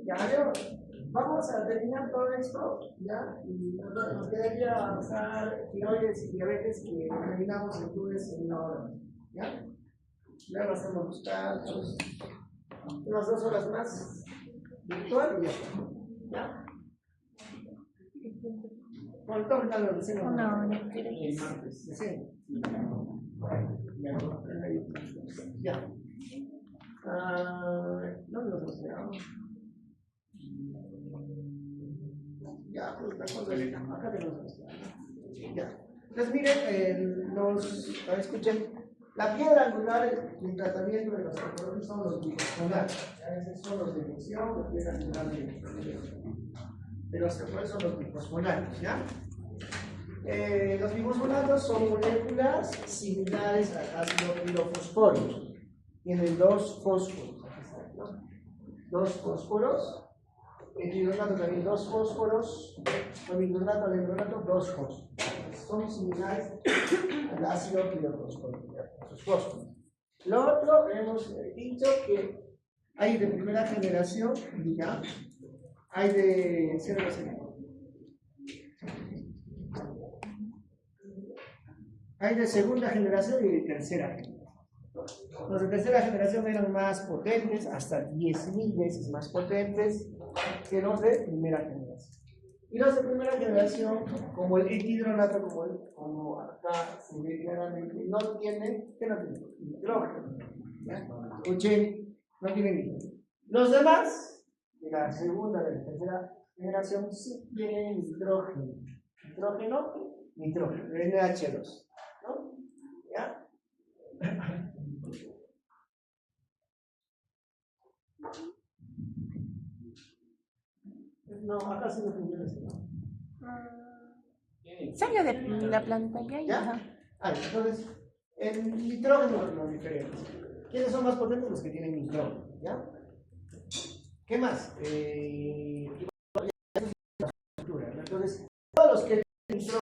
Ya, vamos a terminar todo esto, ¿ya? Y nos quedaría avanzar tiroides y diabetes que terminamos el lunes en una hora, ¿ya? Luego hacemos los cálculos, unas 2 horas más virtual y ya está, ¿ya? ¿Cuánto ahorita lo decimos? No quiero El martes, ¿sí? Ya. ¿Dónde nos hemos quedado? Ya, pues acá tenemos. Ya. Entonces, miren, escuchen, la piedra angular del tratamiento de los osteoporosis son los bifosfonatos. Esos son los de elección, la piedra angular de los osteoporosis son los bifosfonatos, ¿ya? Los bifosfonatos son moléculas similares al ácido pirofosfórico. Tienen 2 fósforos, ¿no? 2 fósforos. El hidronato también 2 fósforos, el hidronato, el hidronato 2 fósforos. Son similares al ácido pirofosfórico, esos fósforos. Lo otro, hemos dicho que hay de primera generación, ¿ya? Hay de hay de segunda generación y de tercera generación. Los de tercera generación eran más potentes, hasta 10.000 veces más potentes que los de primera generación. Y los de primera generación, como el ethidronato, como acá se ve claramente, no tiene nitrógeno. Escuchen, no tiene nitrógeno. Los demás, de la segunda, de la tercera generación, sí tienen nitrógeno. Nitrógeno, NH2. ¿No? ¿Ya? No, acá sí no funciona esto, ¿no? Salió de la planta ya. ¿Ya? Entonces, el nitrógeno es lo diferente. ¿Quiénes son más potentes? Los que tienen nitrógeno, ¿ya? ¿Qué más? Entonces, todos los que tienen nitrógeno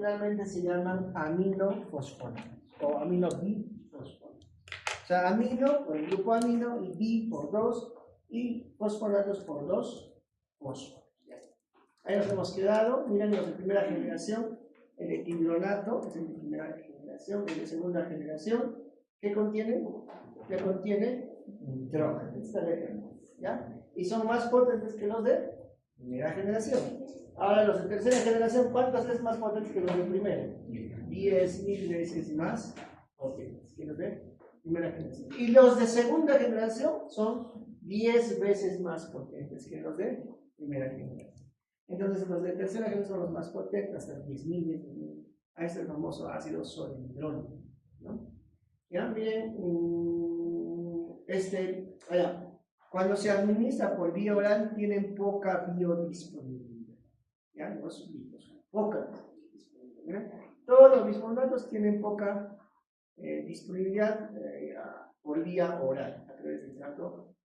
realmente se llaman aminofosfonatos o aminobifosfonatos. O sea, amino por el grupo amino y bi por 2 y fosfonatos por 2 fósforos. Ahí nos hemos quedado. Miren los de primera generación. El ethidronato es el de primera generación. El de segunda generación, ¿qué contiene? Que contiene nitrógeno. ¿Ya? Y son más potentes que los de primera generación. Ahora los de tercera generación, ¿cuántas veces más potentes que los de primera? 10.000 veces más potentes que los de primera generación. Y los de segunda generación son 10 veces más potentes que los de primera generación. Entonces los de tercera generación son los más potentes, hasta 10.000. A este famoso ácido soldihidrónico, ¿no? Ya, miren, cuando se administra por vía oral tienen poca biodisponibilidad, ¿ya? Los bifosfonatos, poca disponibilidad. Todos los bifosfonatos tienen poca disponibilidad por vía oral, a través del tracto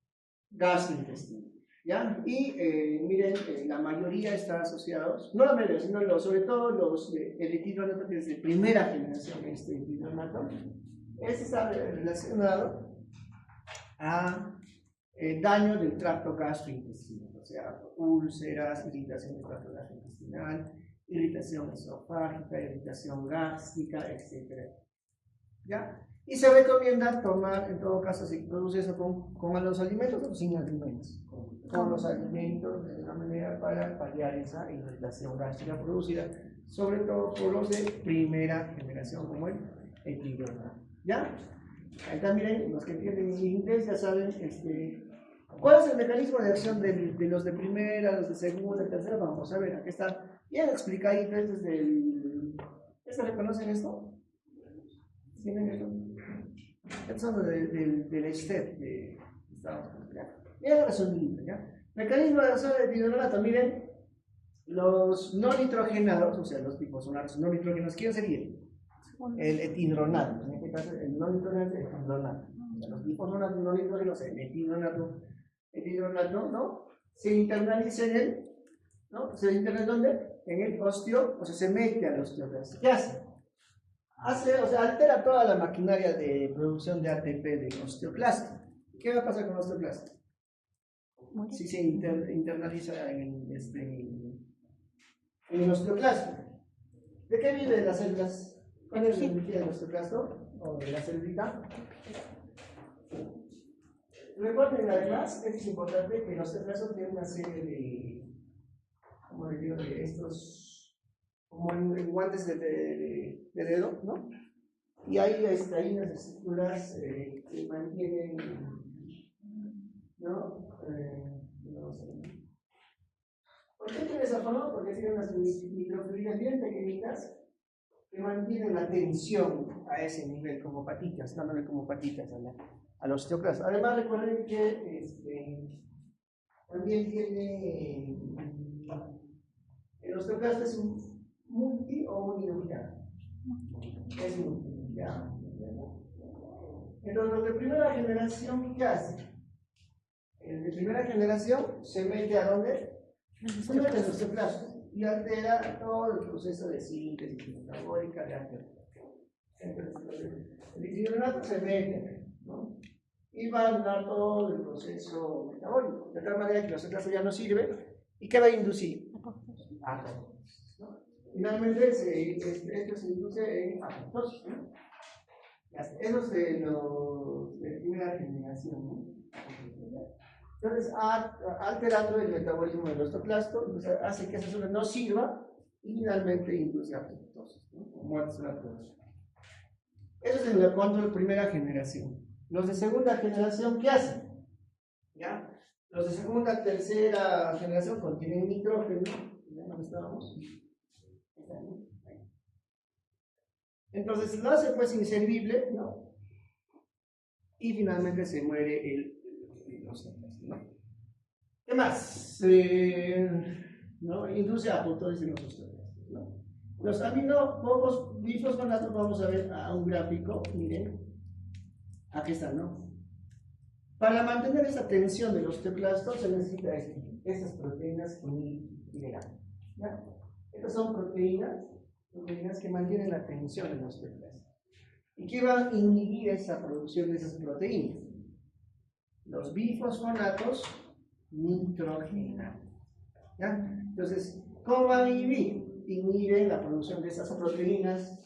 gastrointestinal, ¿ya? Y miren, la mayoría está asociados, no la mayoría, sino sobre todo el ethidronato, que es de primera generación, este ethidronato, está relacionado a daño del tracto gastrointestinal, o sea, úlceras, irritación del tracto gastrointestinal, irritación esofágica, irritación gástrica, etc. ¿Ya? Y se recomienda tomar, en todo caso, si produce eso con los alimentos o sin alimentos. Con los alimentos, de una manera para paliar esa irritación gástrica producida, sobre todo por los de primera generación, como el ethidronato. ¿Ya? Ahí también, los que entienden inglés ya saben cuál es el mecanismo de acción de los de primera, los de segunda, tercera. Vamos a ver, aquí está bien explicadito desde el... ¿Este reconocen esto? ¿Tienen esto? Estos son del STEP de Estados Unidos. Bien resumido, ¿ya? Mecanismo de acción del ethidronato, miren, los no nitrogenados, o sea, los bifosfonatos no nitrógenos, ¿quién sería? El ethidronato, en este caso el no nitrógeno es el ethidronato. Los bifosfonatos no nitrógenos, el ethidronato, ¿no? Se internaliza en el, ¿no? ¿Se internaliza dónde? En el osteo, o sea, se mete al osteoclasto. ¿Qué hace? o sea, altera toda la maquinaria de producción de ATP del osteoclasto. ¿Qué va a pasar con el osteoclasto? Si se internaliza en el osteoclasto. ¿De qué viven las células? ¿Cuál es la energía del osteoclasto? ¿O de la célula? Recuerden además, es importante que el osteoclasto tiene una serie de, como les digo, de estos, como en guantes de dedo, ¿no? Y hay unas estructuras que mantienen, ¿no? Vamos a ver. ¿Por qué tiene esa forma? Porque tiene unas microfibras bien pequeñitas que mantienen la tensión a ese nivel, como patitas, dándole como patitas al osteoclasto. Además, recuerden que también tiene, el osteoclasto es un multi o uninuclear. Es multi, ¿ya? Entonces, los de primera generación, ¿qué hace? El de primera generación se mete ¿a dónde? Se mete en el osteoclasto y altera todo el proceso de síntesis metabólica de ATP. Entonces, el dihidrogenato se mete, ¿no? Y va a anular todo el proceso metabólico, de tal manera que el osteoclasto ya no sirve. ¿Y qué va a inducir? Apoptosis, ¿no? Finalmente, esto se induce en apoptosis, ¿no? Eso es de primera generación, ¿no? Entonces, alterando el metabolismo del osteoclasto, hace que esa zona no sirva y finalmente induce apoptosis, ¿no? O muerte celular producción. Eso es en cuanto a la primera generación. Los de segunda generación, ¿qué hacen? ¿Ya? Los de segunda, tercera generación contienen nitrógeno. ¿Ya dónde estábamos? Entonces lo hace pues inservible, ¿no? Y finalmente se muere el osteoclasto, ¿no? ¿Qué más? ¿No? Induce apoptosis en los osteoclastos, ¿no? Los bifosfonatos, vamos a ver a un gráfico, miren, aquí están, ¿no? Para mantener esa tensión del osteoclasto se necesita estas proteínas que integran, ¿ya? Estas son proteínas que mantienen la tensión del osteoclasto. ¿Y qué va a inhibir esa producción de esas proteínas? Los bifosfonatos nitrogenados, ¿ya? Entonces, ¿cómo van a inhibir? Inhiben la producción de esas proteínas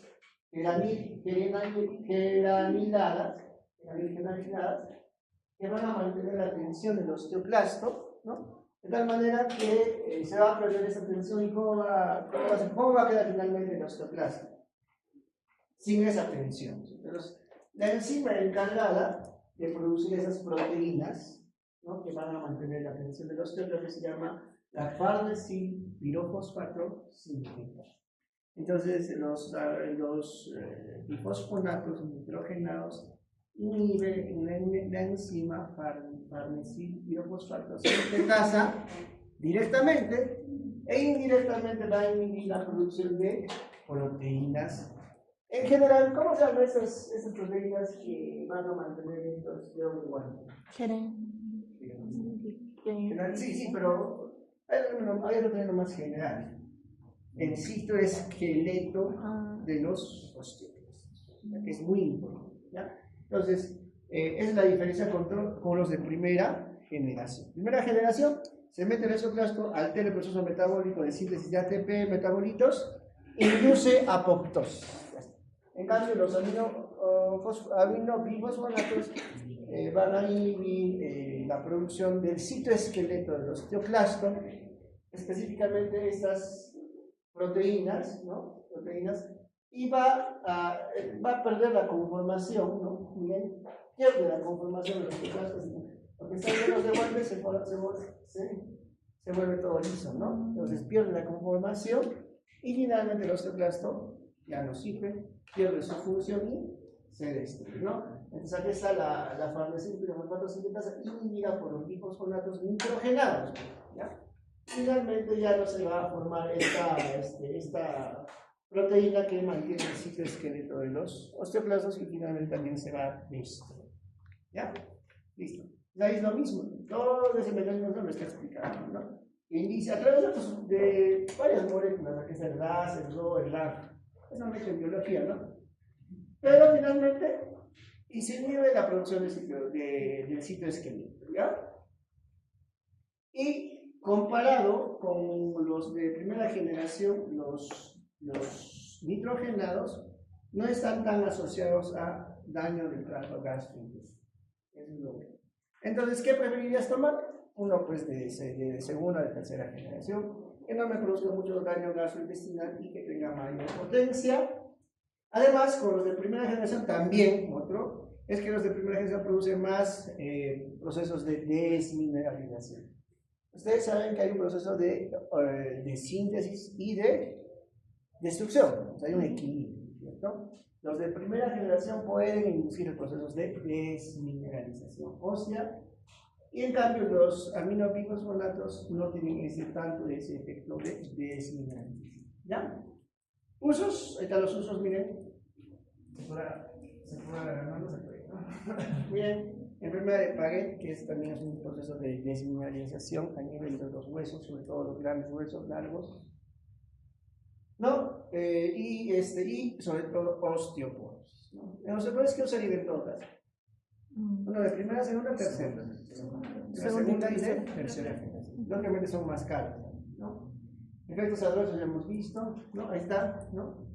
geraniladas, que van a mantener la tensión del osteoclasto, ¿no? De tal manera que se va a perder esa tensión. ¿Y cómo va a quedar finalmente el osteoclasto? Sin esa tensión. Entonces, la enzima encargada de producir esas proteínas, ¿no? Que van a mantener la tensión del osteoclasto se llama la farnesil pirofosfato sintética. Entonces, los bifosfonatos nitrogenados inhiben la enzima farnesil pirofosfato sintetasa directamente e indirectamente va a inhibir la producción de proteínas. En general, ¿cómo se llaman esas proteínas que van a mantener estos igual? Sí, pero hay otro término más general. El citoesqueleto de los osteoclastos, que es muy importante, ¿ya? Entonces, esa es la diferencia con los de primera generación. Primera generación, se mete el osteoclasto, altera el proceso metabólico de síntesis de ATP, metabolitos, induce apoptosis. En cambio, los aminobifosfonatos van a inhibir la producción del citoesqueleto del osteoclasto, específicamente estas proteínas, ¿no? Y va a perder la conformación, ¿no? Miren, pierde la conformación de los osteoclastos, porque están llenos de guantes, se vuelve todo liso, ¿no? Entonces pierde la conformación y finalmente el osteoclasto ya no sirve, pierde su función y se destruye, ¿no? Entonces aquí está la farnesil pirofosfato sintetasa inhibida por los bifosfonatos nitrogenados, ¿ya? Finalmente ya no se va a formar esta proteína que mantiene el citoesqueleto de los osteoclastos y finalmente también se va a destruir. ¿Ya? Listo. Ahí es lo mismo. Todo ese mecanismo lo está explicando, ¿no? Inicia a través de varias moléculas, aquí está el RAS, el RO, el LAG. Eso me hecho en biología, ¿no? pero finalmente inhibe la producción del sitio isquémico, ¿ya? Y comparado con los de primera generación, los nitrogenados no están tan asociados a daño del tracto gastrointestinal. Eso es lo que. Entonces, ¿qué preferirías tomar? Uno pues de segunda o de tercera generación, que no me produzca mucho daño gastrointestinal y que tenga mayor potencia. Además, con los de primera generación también, otro, es que los de primera generación producen más procesos de desmineralización. Ustedes saben que hay un proceso de síntesis y de destrucción, o sea, hay un equilibrio, ¿cierto? Los de primera generación pueden inducir procesos de desmineralización ósea, y en cambio los aminobifosfonatos no tienen tanto ese efecto de desmineralización. ¿Ya? Usos, ahí están los usos, miren. Se puede agarrar, no se puede, ¿no? Miren. Enfermedad de Paget, que también es un proceso de desmineralización a nivel de los huesos, sobre todo los grandes huesos largos, ¿no? Y sobre todo osteoporosis, ¿no? En osteoporosis, ¿qué usaría en todo caso? Bueno, de primera, segunda, tercera. La segunda y de tercera generación. Lógicamente son más caros, ¿no? Efectos adversos ya hemos visto, ¿no? Ahí está, ¿no?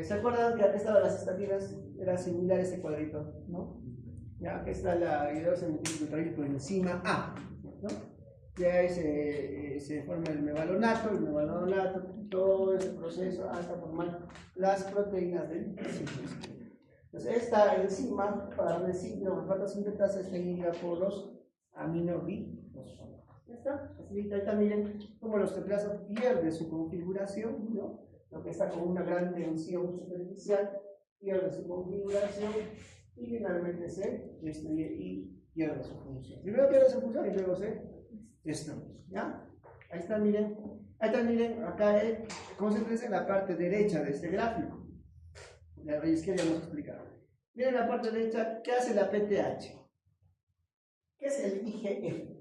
¿Se acuerdan que acá estaban las estatinas? Era similar a este cuadrito, ¿no? Ya, aquí está la hidroximetilglutarico por enzima A, ¿no? Ya ahí se forma el mevalonato, todo ese proceso hasta formar las proteínas del citosqueleto. Entonces, esta enzima para la sintetasa está inhibida por los aminobifosfonatos. ¿Ya está? Así que ahorita miren cómo los osteoclastos pierde su configuración, ¿no? Lo que está con una gran tensión superficial pierde su configuración y finalmente se destruye y pierde su función. Primero pierde su función y luego se destruye. ¿Ya? Ahí está, miren. Ahí está, miren, acá concéntrense en la parte derecha de este gráfico. La raíz izquierda ya hemos explicado. Miren la parte derecha, ¿qué hace la PTH? ¿Qué es el IGF?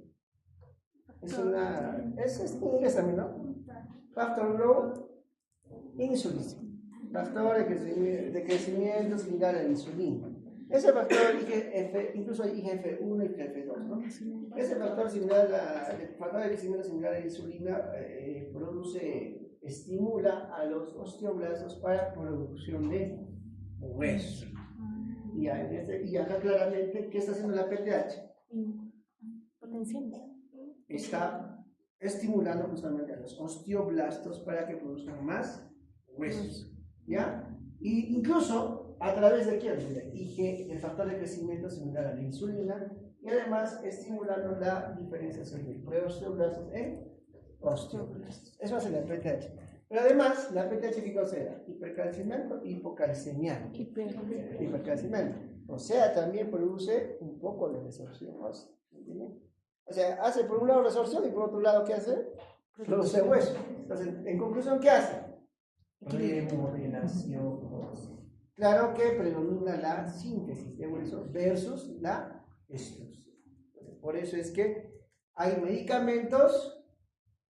Es inglés también, ¿no? Factor Growth Insulin. Factor de crecimiento similar a la insulina. Ese factor IGF, incluso hay IGF-1 y IGF-2, ¿no? Ese factor el factor de crecimiento similar a la insulina estimula a los osteoblastos para producción de hueso. Y acá claramente, ¿qué está haciendo la PTH? Potenciando. Está estimulando justamente a los osteoblastos para que produzcan más huesos. ¿Ya? Y incluso a través de quién? El factor de crecimiento similar a la insulina, y además estimulando la diferenciación de preosteoblastos en osteoblastos. Eso hace la PTH. Pero además, la PTH, ¿qué cosa era? Hipercalcemiento, hipocalcemiante. Hipercalcemiento. O sea, también produce un poco de resorción ósea. O sea, hace por un lado resorción y por otro lado, ¿qué hace? Produce hueso. Entonces, en conclusión, ¿qué hace? Remodelación ósea. Claro que predomina la síntesis de hueso versus la extrusión. Por eso es que hay medicamentos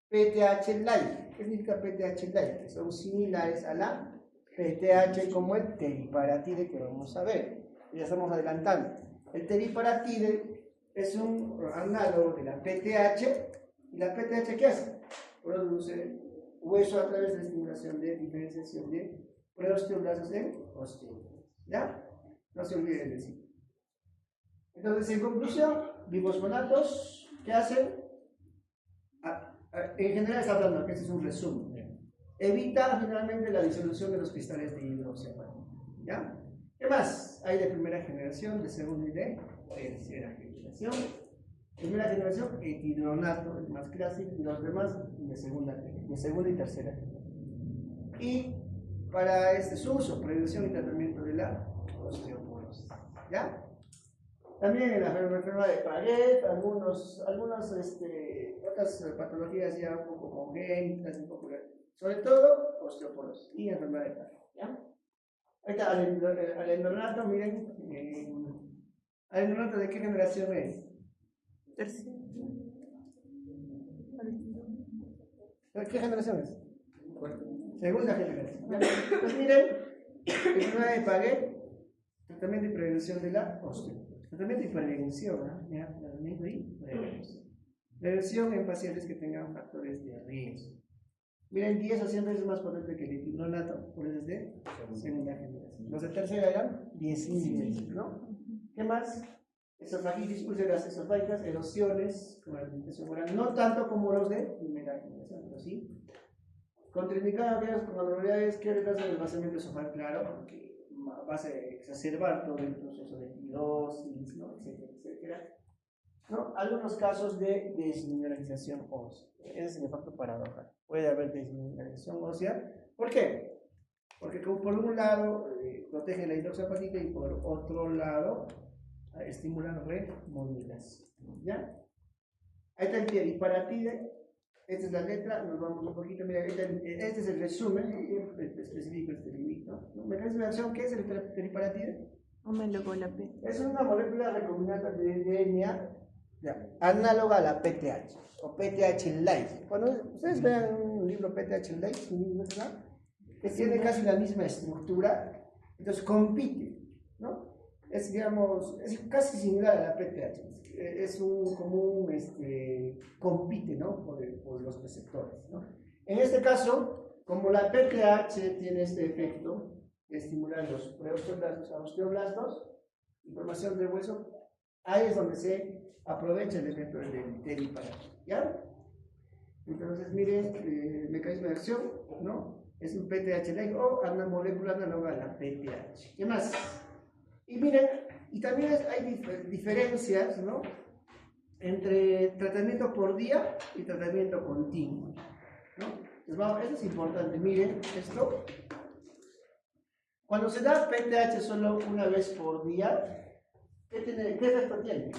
PTH-like. ¿Qué significa PTH-like? Que son similares a la PTH, como el teriparatide, que vamos a ver. Ya estamos adelantando. El teriparatide es un análogo de la PTH. ¿Y la PTH qué hace? Produce hueso a través de estimulación de diferenciación de preosteoblastos en osteoblastos. ¿Ya? No se olviden de eso. Entonces, en conclusión, bifosfonatos, ¿qué hacen? En general está hablando, que este es un resumen. Evita finalmente la disolución de los cristales de hidroxiapatita. ¿Ya? ¿Qué más? Hay de primera generación, de segunda y de tercera generación. Primera generación, ethidronato, el más clásico, y los demás de segunda y tercera generación. Y para su uso, prevención y tratamiento de la osteoporosis. ¿Ya? También en la enfermedad de Paget, otras patologías ya un poco congénitas, sobre todo osteoporosis y enfermedad de Paget. ¿Ya? Ahorita alendronato, miren, alendronato, ¿de qué generación es? Tercera. ¿De qué generación es? Segunda generación. ¿Ya? Pues miren, enfermedad de Paget Tratamiento y prevención de la osteoporosis. Tratamiento y prevención, ¿ah? Ya, tratamiento y prevención. Prevención en pacientes que tengan factores de riesgo. Miren, 10 o 100 veces más potente que el difenonato, por eso es de segunda generación. Los de tercera eran 10.000 veces, ¿no? ¿Qué más? Esofagitis, úlceras esofágicas, erosiones, como la alimentación oral, no tanto como los de primera generación, pero sí. Contraindicado aquellos con anormalidades que retrasan el vaciamiento esofágico, claro, porque vas a exacerbar todo el proceso de fibrosis, ¿no? Etcétera, etcétera. ¿No? Algunos casos de desmineralización ósea. Ese es el efecto paradójico. Puede haber desmineralización ósea. ¿Por qué? Porque por un lado protege la hidroxiapatita y por otro lado estimula la remodelación. ¿Ya? Ahí está el teriparatide. Esta es la letra. Nos vamos un poquito. Mira, este es el resumen específico de este librito. ¿Mecanismo de acción? ¿Qué es el teriparatide? Es una molécula recombinante de DNA. Ya, análoga a la PTH o PTH Light. Cuando ustedes vean un libro PTH Light, ¿verdad? Que tiene casi la misma estructura, entonces compite, ¿no? Es, digamos, es casi similar a la PTH, es un común, compite, ¿no? Por los receptores, ¿no? En este caso, como la PTH tiene este efecto de estimular los preosteoblastos a osteoblastos y formación de hueso, ahí es donde se aprovecha el efecto del teriparatide, ¿ya? Entonces, miren, el mecanismo de acción, ¿no? Es un PTH-like o una molécula análoga a la PTH. ¿Qué más? Y miren, y también hay diferencias, ¿no? Entre tratamiento por día y tratamiento continuo, ¿no? Entonces, vamos, eso es importante, miren esto. Cuando se da PTH solo una vez por día, ¿qué efecto tiene?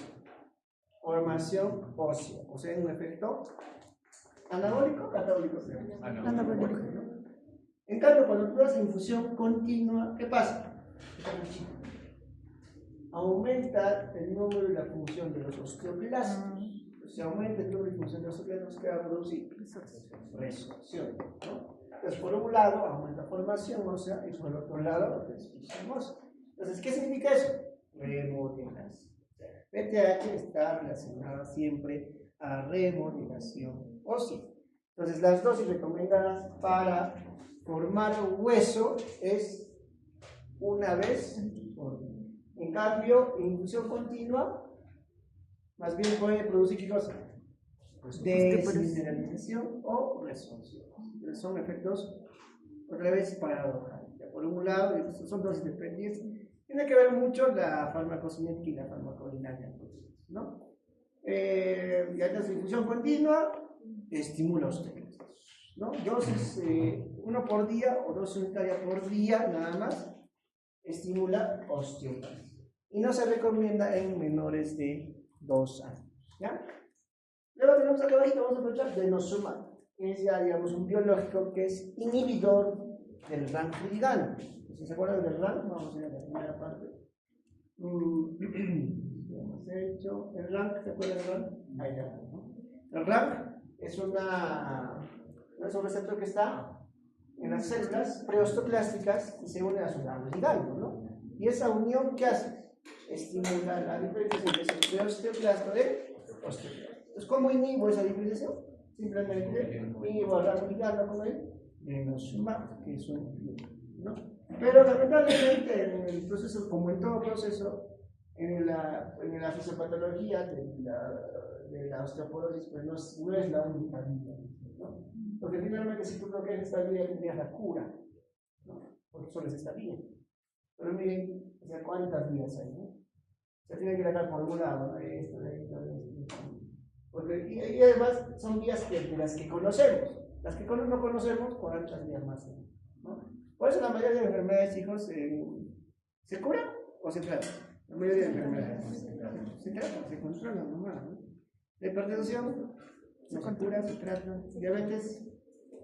Formación ósea, o sea, un efecto anabólico, catabólico. Anabólico. En cambio, cuando tú das infusión continua, ¿qué pasa? Aumenta el número y la función de los osteoclastos. Si aumenta el número y función de los osteoclastos, ¿qué va a producir? Resorción, ¿no? Entonces, por un lado, aumenta formación ósea y por el otro lado, destrucción ósea. Entonces, ¿qué significa eso? Remodelación. PTH está relacionada siempre a remodelación ósea. Entonces, las dosis recomendadas para formar hueso es una vez por día. En cambio, infusión continua, más bien puede producir ¿qué cosa? Desmineralización o resorción. Entonces, son efectos, otra vez, paradójicos. Por un lado, son dosis dependientes. Tiene que ver mucho la farmacocinética y la farmacodinamia, ¿no? Ya entonces, infusión continua estimula ustedes, ¿no? Dosis, uno por día o dosis unitaria por día, nada más, estimula osteoporosis. Y no se recomienda en menores de 2 años, ¿ya? Luego tenemos acá abajo, vamos a aprovechar denosumab, que es ya, digamos, un biológico que es inhibidor del RAN fluidano. Si se acuerdan del RAN, vamos a ir a la primera parte. Hemos hecho el RAN, ¿se acuerdan del RAN? Ahí está, ¿no? El RAN es un receptor que está en las células preosteoclásticas y se une a su RAN ligando, ¿no? Y esa unión, ¿qué hace? Estimula la diferenciación de ese preosteoclasto de osteoclasto. Entonces, ¿cómo inhibo esa diferenciación? Simplemente inhibo al RAN ligando con el denosumab, que es un, ¿no? Pero lamentablemente en el proceso, como en todo proceso, en la fisiopatología de la osteoporosis, pues no es la única vía, ¿no? Porque finalmente si tú bloqueas esta vía tendrías la cura, ¿no? Porque solo es esta vía. Pero miren, o sea, ¿cuántas vías hay, no? Se tiene que dejar por algún lado, ¿no? Esto. Porque, y además son vías de las que conocemos. Las que no conocemos, ¿cuántas vías más hay, ¿no? Por eso la mayoría de enfermedades, hijos, ¿se curan o se tratan? La mayoría de enfermedades se tratan, se controlan nomás, ¿no? La hipertensión no se cura, se trata. Diabetes,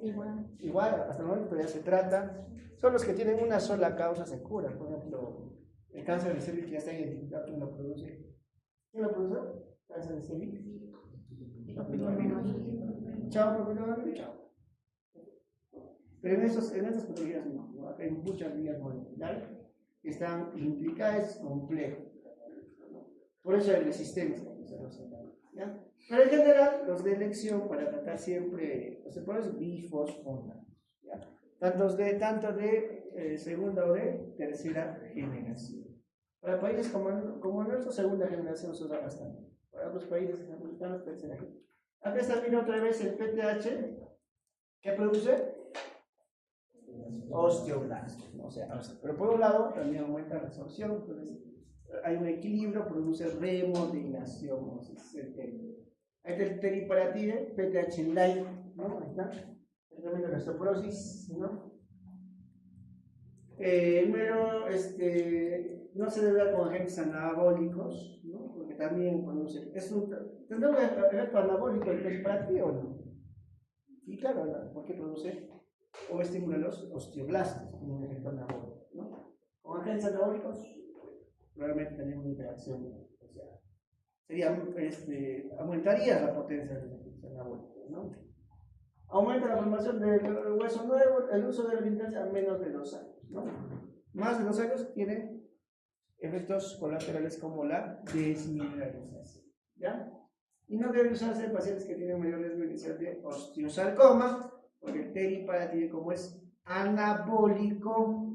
igual, hasta el momento todavía se trata. Son los que tienen una sola causa, se curan. Por ejemplo, el cáncer de cervix ya está identificado. ¿Quién lo produce? ¿Quién lo produce? Cáncer de cervix. Chao, chao. Pero en estas patologías no, acá hay muchas vías moleculares. que están implicadas es complejo, ¿no? Por eso hay resistencia, ¿ya? Pero en general, los de elección para tratar siempre los separados bifosfonados, ¿ya? Tanto de segunda o de tercera generación. Para países como nuestro, segunda generación se usa bastante. Para otros países americanos, tercera generación. Acá está viendo otra vez el PTH, que produce osteoblastos, ¿no? O sea, pero por un lado también aumenta la absorción, entonces hay un equilibrio, produce remodelación, ¿no? Ahí está el teriparatide, PTH light, ¿no? Ahí está, el tratamiento de la osteoporosis, ¿no? Pero no se debe dar con agentes anabólicos, ¿no? Porque también produce, ¿tendrá un efecto anabólico el teriparatide o no? Y claro, ¿no? Porque produce o estimula los osteoblastos como un efecto anabólico, ¿no? Con agentes anabólicos probablemente tenemos una interacción, o sea, aumentaría la potencia de los agentes anabólicos, ¿no? Aumenta la formación del hueso nuevo, el uso de la resistencia a menos de 2 años, ¿no? Más de 2 años tiene efectos colaterales como la desmineralización, ¿ya? Y no debe usarse en pacientes que tienen mayor riesgo inicial de osteosarcoma, porque el teriparatide, como es anabólico,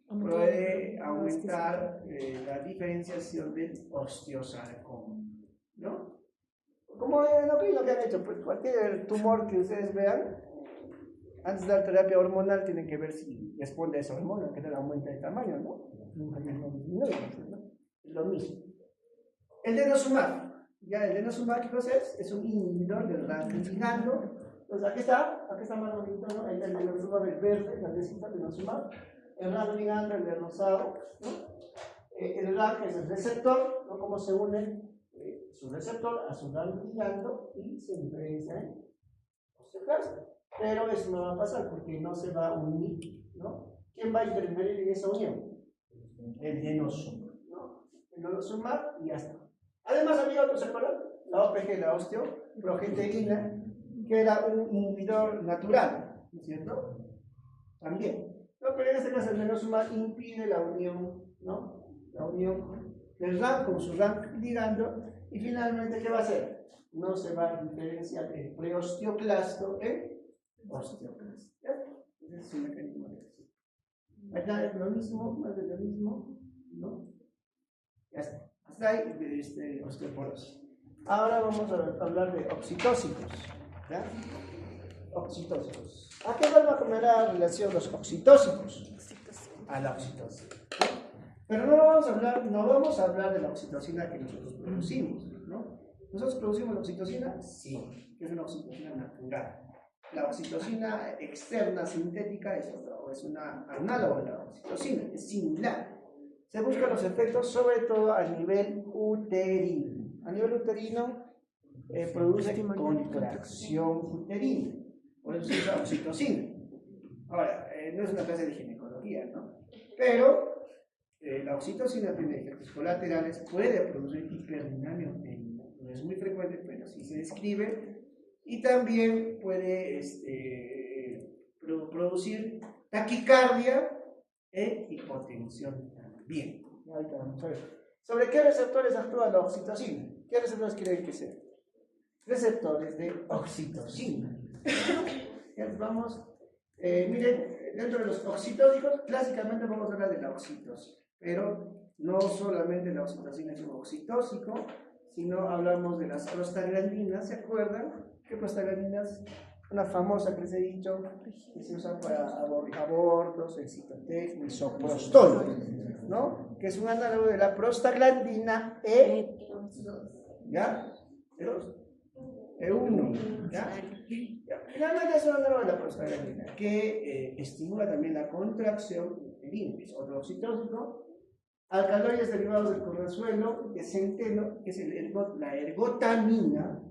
puede aumentar la diferenciación del osteosarcoma, ¿no? Como lo que han hecho, pues cualquier tumor que ustedes vean, antes de dar terapia hormonal, tienen que ver si responde a esa hormona, que le aumenta de tamaño, ¿no? Es lo mismo. El denosumab, ya el denosumab, ¿qué cosa es? Es un inhibidor del RAS ligando. Entonces aquí está más bonito, ¿no? El denosumab es verde, la receta del denosumab. El RAS ligando, el de rosado, ¿no? El RAS es el receptor, ¿no? Cómo se une su receptor a su RAS ligando y se diferencia en osteoclasta. Pero eso no va a pasar porque no se va a unir, ¿no? ¿Quién va a intervenir en esa unión? El denosumab, ¿no? El denosumab y ya está. Además, había otro, ¿se acuerdan? La OPG, la osteoprogesterina, que era un inhibidor natural, ¿no es cierto? También. No, pero en este caso el denosumab impide la unión, ¿no? La unión del RAN con su RAN ligando, y finalmente, ¿qué va a hacer? No se va a diferenciar el preosteoclasto en osteoclasto. ¿Ya? Ese es un mecanismo de acción. Acá es lo mismo, más de lo mismo, ¿no? Ya está. Hasta ahí osteoporosis. Ahora vamos a hablar de oxitóxicos, ¿ya? Oxitóxicos. ¿A qué va a poner la relación los oxitóxicos? A la oxitocina. Pero no vamos a hablar de la oxitocina que nosotros producimos, ¿no? ¿Nosotros producimos la oxitocina? Sí, que es una oxitocina natural. La oxitocina externa sintética es una análoga de la oxitocina, es similar. Se buscan los efectos sobre todo a nivel uterino. A nivel uterino produce contracción uterina, por eso se usa oxitocina. Ahora, no es una clase de ginecología, ¿no? Pero la oxitocina tiene efectos colaterales, puede producir hiperdinamia uterina, no es muy frecuente, pero sí se describe, y también puede producir taquicardia e hipotensión también. Ahorita vamos a ver. ¿Sobre qué receptores actúa la oxitocina? ¿Qué receptores creen que sean? Receptores de oxitocina. Vamos, miren, dentro de los oxitóxicos, clásicamente vamos a hablar de la oxitocina, pero no solamente la oxitocina es un oxitóxico, sino hablamos de las prostaglandinas. ¿Se acuerdan? ¿Qué prostaglandinas? Una famosa que les he dicho, que se usa para abortos, el Citotec, misoprostol, ¿no? Que es un análogo de la prostaglandina ¿ya? E1, ¿ya? Finalmente es un análogo de la prostaglandina que estimula también la contracción uterina, es otro oxitóxico. Alcaloides derivados del cornazuelo, de centeno, que es la ergotamina,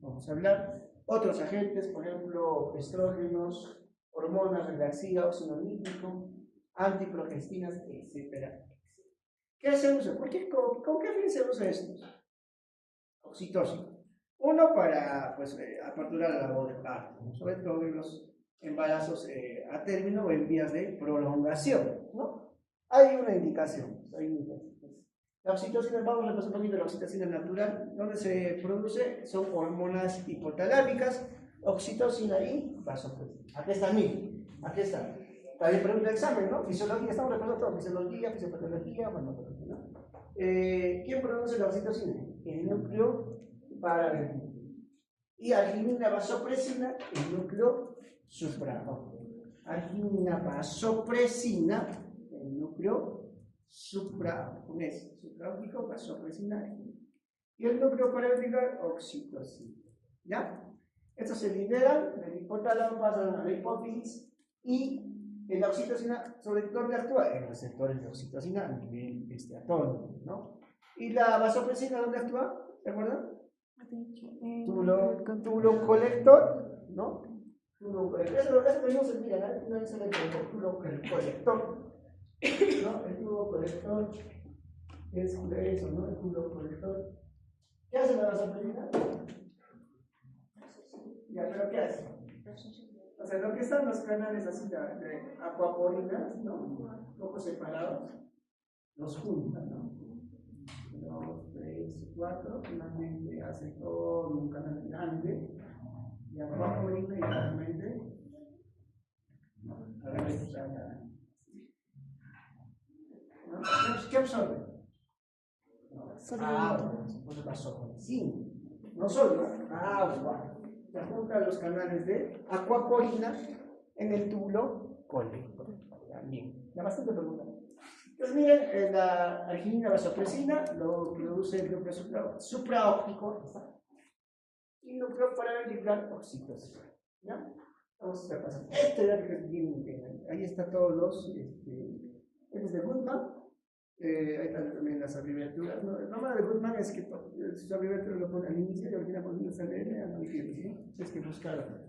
vamos a hablar. Otros agentes, por ejemplo, estrógenos, hormonas, relaxina, óxido nítrico, antiprogestinas, etc. ¿Qué se usa? ¿Con qué fin se usa esto? Oxitóxico. Uno para aperturar la labor de parto, sobre todo en los embarazos a término o en vías de prolongación, ¿no? Hay una indicación. La oxitocina, vamos a repasar un poquito la oxitocina natural. ¿Dónde se produce? Son hormonas hipotaláricas, oxitocina y vasopresina. Aquí está, miren, aquí está. También pregunta de examen, ¿no? Fisiología, estamos repasando todo, fisiología, fisiopatología, farmacología, ¿no? ¿Quién produce la oxitocina? El núcleo paraventricular. Y arginina vasopresina, el núcleo supraóptico. Arginina vasopresina, el núcleo supraóptico, vasopresina, arginina. Y el núcleo paraventricular, oxitocina. ¿Ya? Estos se liberan del hipotálamo, pasan a la hipófisis y en la oxitocina, ¿sobre dónde actúa? En receptores de oxitocina a nivel atómico, ¿no? ¿Y la vasopresina dónde actúa? ¿Se acuerdan? Túbulo colector, ¿no? Túbulo colector. Eso no se mira, ¿no? No se le el túbulo colector, ¿no? El túbulo colector es eso, ¿no? El túbulo colector. ¿Qué hace la vasopresina? Ya, pero ¿qué hace? O sea, lo que están los canales así de acuaporinas, ¿no? Un poco separados, los juntan, ¿no? 2, 3, 4, finalmente hace todo un canal grande y acuaporina y finalmente a ver si está. ¿Qué absorbe? Agua, pues vasopresina, no solo agua. Se juntan los canales de acuaporina en el túbulo colector. Bien, ya bastante pregunta. Entonces miren, la arginina vasopresina lo produce el núcleo supraóptico y el núcleo paraventricular oxitocina. ¿Ya? Vamos a repasar. Este dato que es bien interesante. Ahí está todos los. Este es de Goodman. Ahí están también las abreviaturas. ¿No? El problema de Goodman es que sus abreviaturas lo ponen al inicio y al final ponen el CDN, no entiendes, ¿no? Tienes que buscar.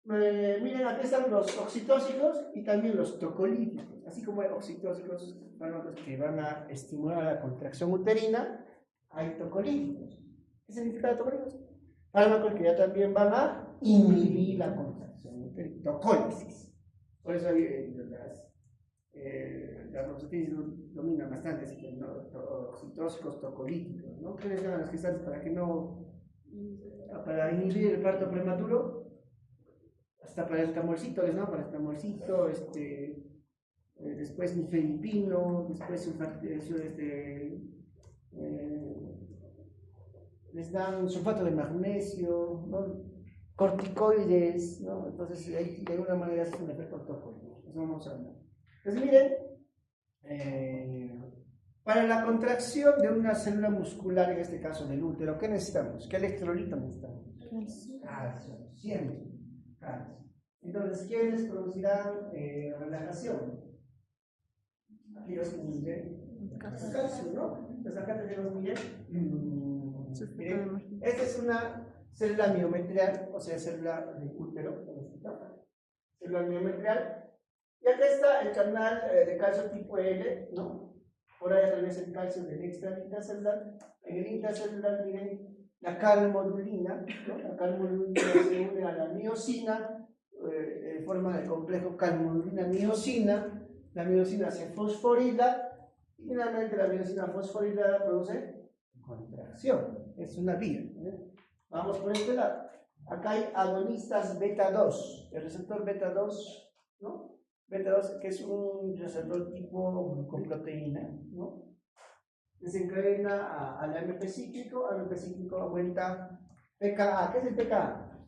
Miren, aquí están los oxitóxicos y también los tocolíticos. Así como hay oxitóxicos, fármacos que van a estimular la contracción uterina, hay tocolíticos. ¿Qué significa tocolíticos? Fármacos que ya también van a inhibir la contracción uterina, tocólisis. Por eso hay las oxitosis dominan bastante, así que no, oxitóxicos tocolíticos, ¿no? ¿Quiénes llaman las cristales para inhibir el parto prematuro? Hasta para el estamolcito, ¿no? Para el estamolcito, después nifedipino, después les dan sulfato de magnesio, ¿no? Corticoides, ¿no? Entonces, de alguna manera es un efecto tóxico. Eso vamos a hablar. Entonces, miren, para la contracción de una célula muscular, en este caso del útero, ¿qué necesitamos? ¿Qué electrolito necesitamos? Calcio, siempre. Calcio. Entonces, ¿quiénes producirán relajación? Aquellos que miden calcio, ¿no? Entonces, acá tenemos, miren, esta es una célula miometrial, o sea, célula de útero, célula miometrial. Y acá está el canal de calcio tipo L, ¿no? Por ahí atraviesa el calcio del intracelular. En el intracelular, miren, la calmodulina, ¿no? La calmodulina se une a la miosina, en forma de complejo calmodulina-miosina. La miosina se fosforila y finalmente la miosina fosforilada produce contracción. Es una vía. Vamos por este lado. Acá hay agonistas beta 2. El receptor beta 2, ¿no? Beta 2, que es un receptor tipo glucoproteína, ¿no? Desencadena al AMP cíclico aumenta pKa. ¿Qué es el pKa?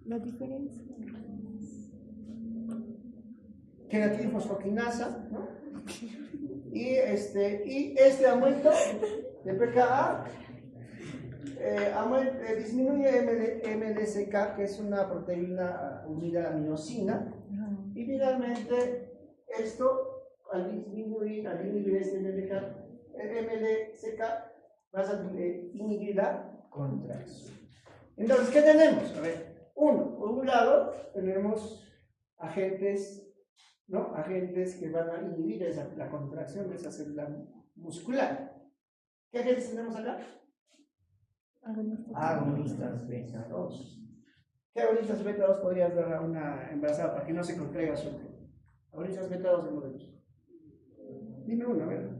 La diferencia. Queratinfosfoquinasa, ¿no? Y este aumento de pKa disminuye MDSK, que es una proteína unida a miosina. Y finalmente, esto, al inhibir este MDSK, vas a inhibir la contracción. Entonces, ¿qué tenemos? A ver, por un lado, tenemos agentes, ¿no? Agentes que van a inhibir la contracción de esa célula muscular. ¿Qué agentes tenemos acá? Agonistas beta 2. ¿Qué agonistas beta 2 podrías dar a una embarazada para que no se contraiga su útero? Agonistas, métodos y modelos. Dime uno, a ver.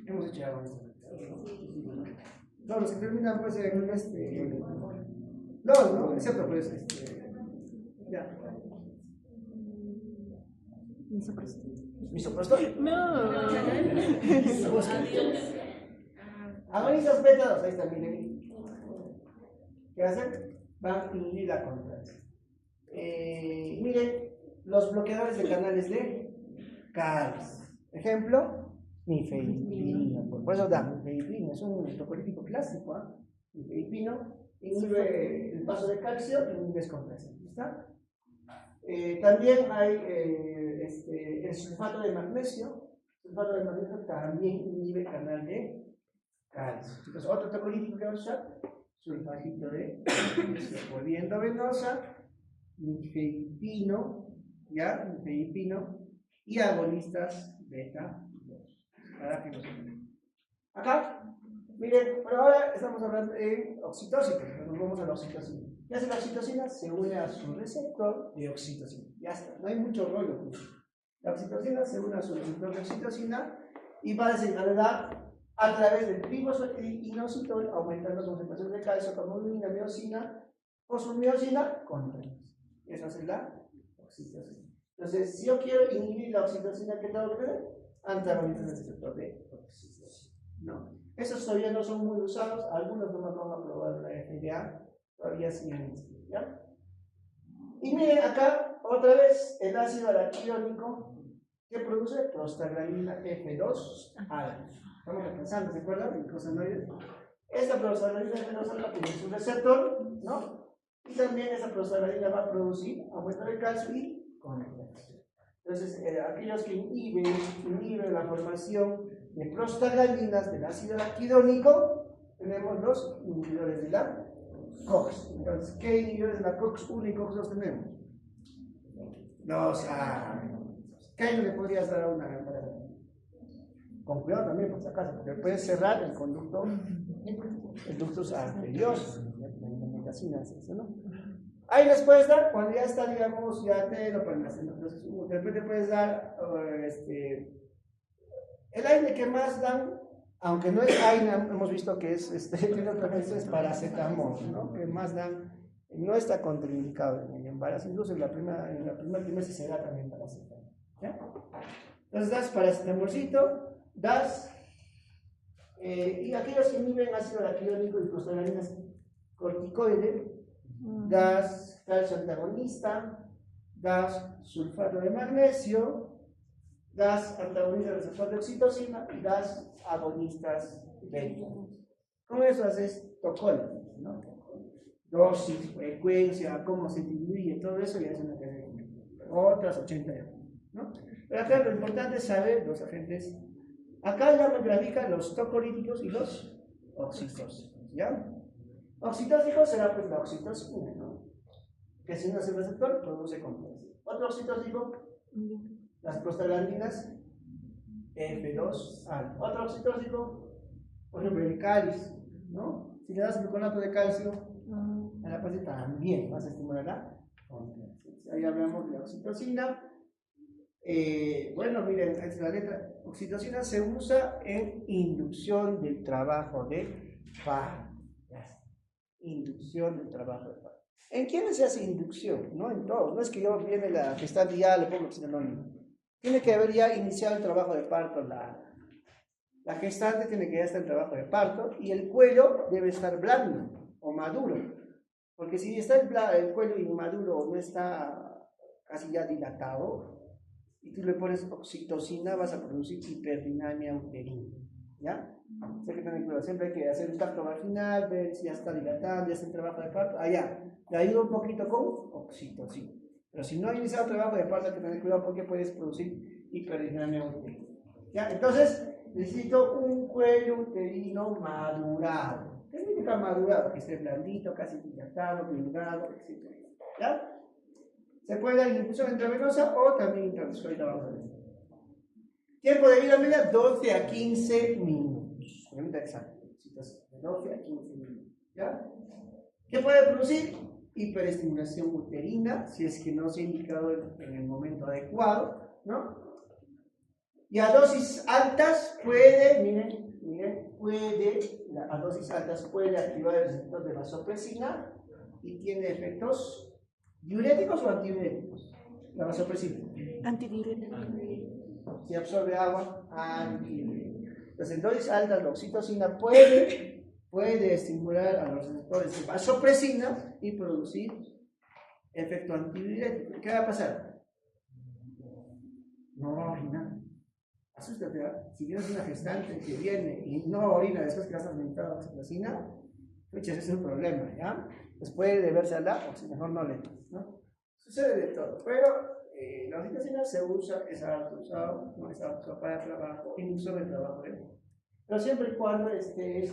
Hemos hecho ya agonistas. No, los que terminan pues en dos, ¿no? Excepto pues ya. ¿Misoprosto? No. Agonistas métodos, ahí está, miren. ¿Qué hacen? Van a inhibir la contracción. Miren, los bloqueadores de canales de Calcio. Ejemplo, nifedipino. Por eso da nifedipino, es un tocolítico clásico. Nifedipino inhibe el paso de calcio y inhibe descontracción. ¿Está? También hay el sulfato de magnesio. El sulfato de magnesio también inhibe el canal de calcio. Entonces, otro tocolítico que vamos a usar, sulfatito de magnesio. Volviendo venosa, nifedipino, ¿ya? Nifedipino y agonistas beta 2. Para que nos entiendan. Acá, miren, por ahora estamos hablando de oxitocina. Nos vamos a la oxitocina. ¿Qué hace la oxitocina? Se une a su receptor de oxitocina. Ya está, no hay mucho rollo. La oxitocina se une a su receptor de oxitocina y va a desencadenar a través del triboinositol, aumentando su concentración de calcio, camomina, miosina, fosfomiosina, contracción. Esa es la oxitocina. Entonces, si yo quiero inhibir la oxitocina, ¿qué tengo que hacer? Antagonistas del receptor de oxitocina. No. Esos todavía no son muy usados, algunos no nos van a probar en la FDA, todavía siguen, ¿ya? Y miren acá, otra vez, el ácido araquidónico que produce prostaglandina F2 alfa. Estamos repensando, ¿se acuerdan? Glicosanoides. Esta prostaglandina F2 alfa tiene su receptor, ¿no? Y también esa prostaglandina va a producir aumento de calcio y contracción. Entonces, aquellos que inhiben la formación de prostaglandinas del ácido araquidónico, tenemos los inhibidores de la COX. Entonces, ¿qué inhibidores de la COX 1 y COX 2 tenemos? Los ¿qué le podrías dar a una embarazo? Con cuidado también, por si acaso, porque puedes cerrar el conducto, el ductus arterioso, la implementación, ¿no? Ahí les puedes dar, cuando ya está, digamos, ya te lo ponen haciendo. Entonces, de repente puedes dar el aire que más dan, aunque no es aire, hemos visto que es, tiene otra vez es paracetamol, ¿no? Que más dan, no está contraindicado en el embarazo, incluso en la primera trimestre se da también paracetamol, ¿ya? Entonces das paracetamolcito, das, y aquellos que inhiben ácido araquidónico y prostaglandinas corticoides, das calcio antagonista, das sulfato de magnesio, das antagonistas del receptor de oxitocina y das agonistas beta. Con eso haces tocol, ¿no? Dosis, frecuencia, cómo se diluye, todo eso ya es una cadena. Otras 80 euros, ¿no? Pero acá lo importante es saber los agentes. Acá ya me grafican los tocolíticos y los oxitóxicos, ¿ya? Oxitóxico será pues la oxitocina, ¿no? Que si no es el receptor, produce contracción. Otro oxitóxico, las prostaglandinas F2 alfa. Otro oxitóxico, por ejemplo, el cáliz, ¿no? Si le das gluconato de calcio a la paciente también vas a estimular la contracción. Ahí hablamos de la oxitocina. Bueno, miren, esta es la letra. Oxitocina se usa en inducción del trabajo de parto. Inducción del trabajo de parto. ¿En quiénes se hace inducción? No en todos. No es que yo viene la gestante y ya le pongo oxitocina, no. Tiene que haber ya iniciado el trabajo de parto. La gestante tiene que ya estar en trabajo de parto y el cuello debe estar blando o maduro. Porque si está el cuello inmaduro o no está casi ya dilatado, y tú le pones oxitocina, vas a producir hiperdinamia uterina, ¿ya? Hay que tener cuidado, siempre hay que hacer un tacto vaginal, ver si ya está dilatado, ya está en trabajo de parto, allá, le ayuda un poquito con oxitocina. Pero si no ha iniciado el trabajo de parto, hay que tener cuidado porque puedes producir hiperdinamia uterina, ¿ya? Entonces, necesito un cuello uterino madurado. ¿Qué significa madurado? Que esté blandito, casi dilatado, blindado, etc. ¿Ya? Se puede dar infusión intravenosa o también intravenosa, vamos a ver. Tiempo de vida media 12 a 15 minutos. Pregunta exacta. De 12 a 15 minutos. ¿Ya? ¿Qué puede producir? Hiperestimulación uterina, si es que no se ha indicado en el momento adecuado, ¿no? Y a dosis altas puede, miren, a dosis altas puede activar el receptor de vasopresina y tiene efectos diuréticos o antidiuréticos. La vasopresina. Antidiurético. Si absorbe agua, antidiurético. Entonces, en dosis altas la oxitocina puede estimular a los receptores de vasopresina y producir efecto antidiurético. ¿Qué va a pasar? No va a orinar. Asústate, ¿eh? Si tienes una gestante que viene y no orina después que has alimentado la oxitocina, ese es un problema, ¿ya? Pues puede deberse a la, o si mejor no le, ¿no? Sucede de todo, pero la oxitocina se usa, es usado, no es usado para trabajo, incluso de trabajo, pero siempre y cuando esté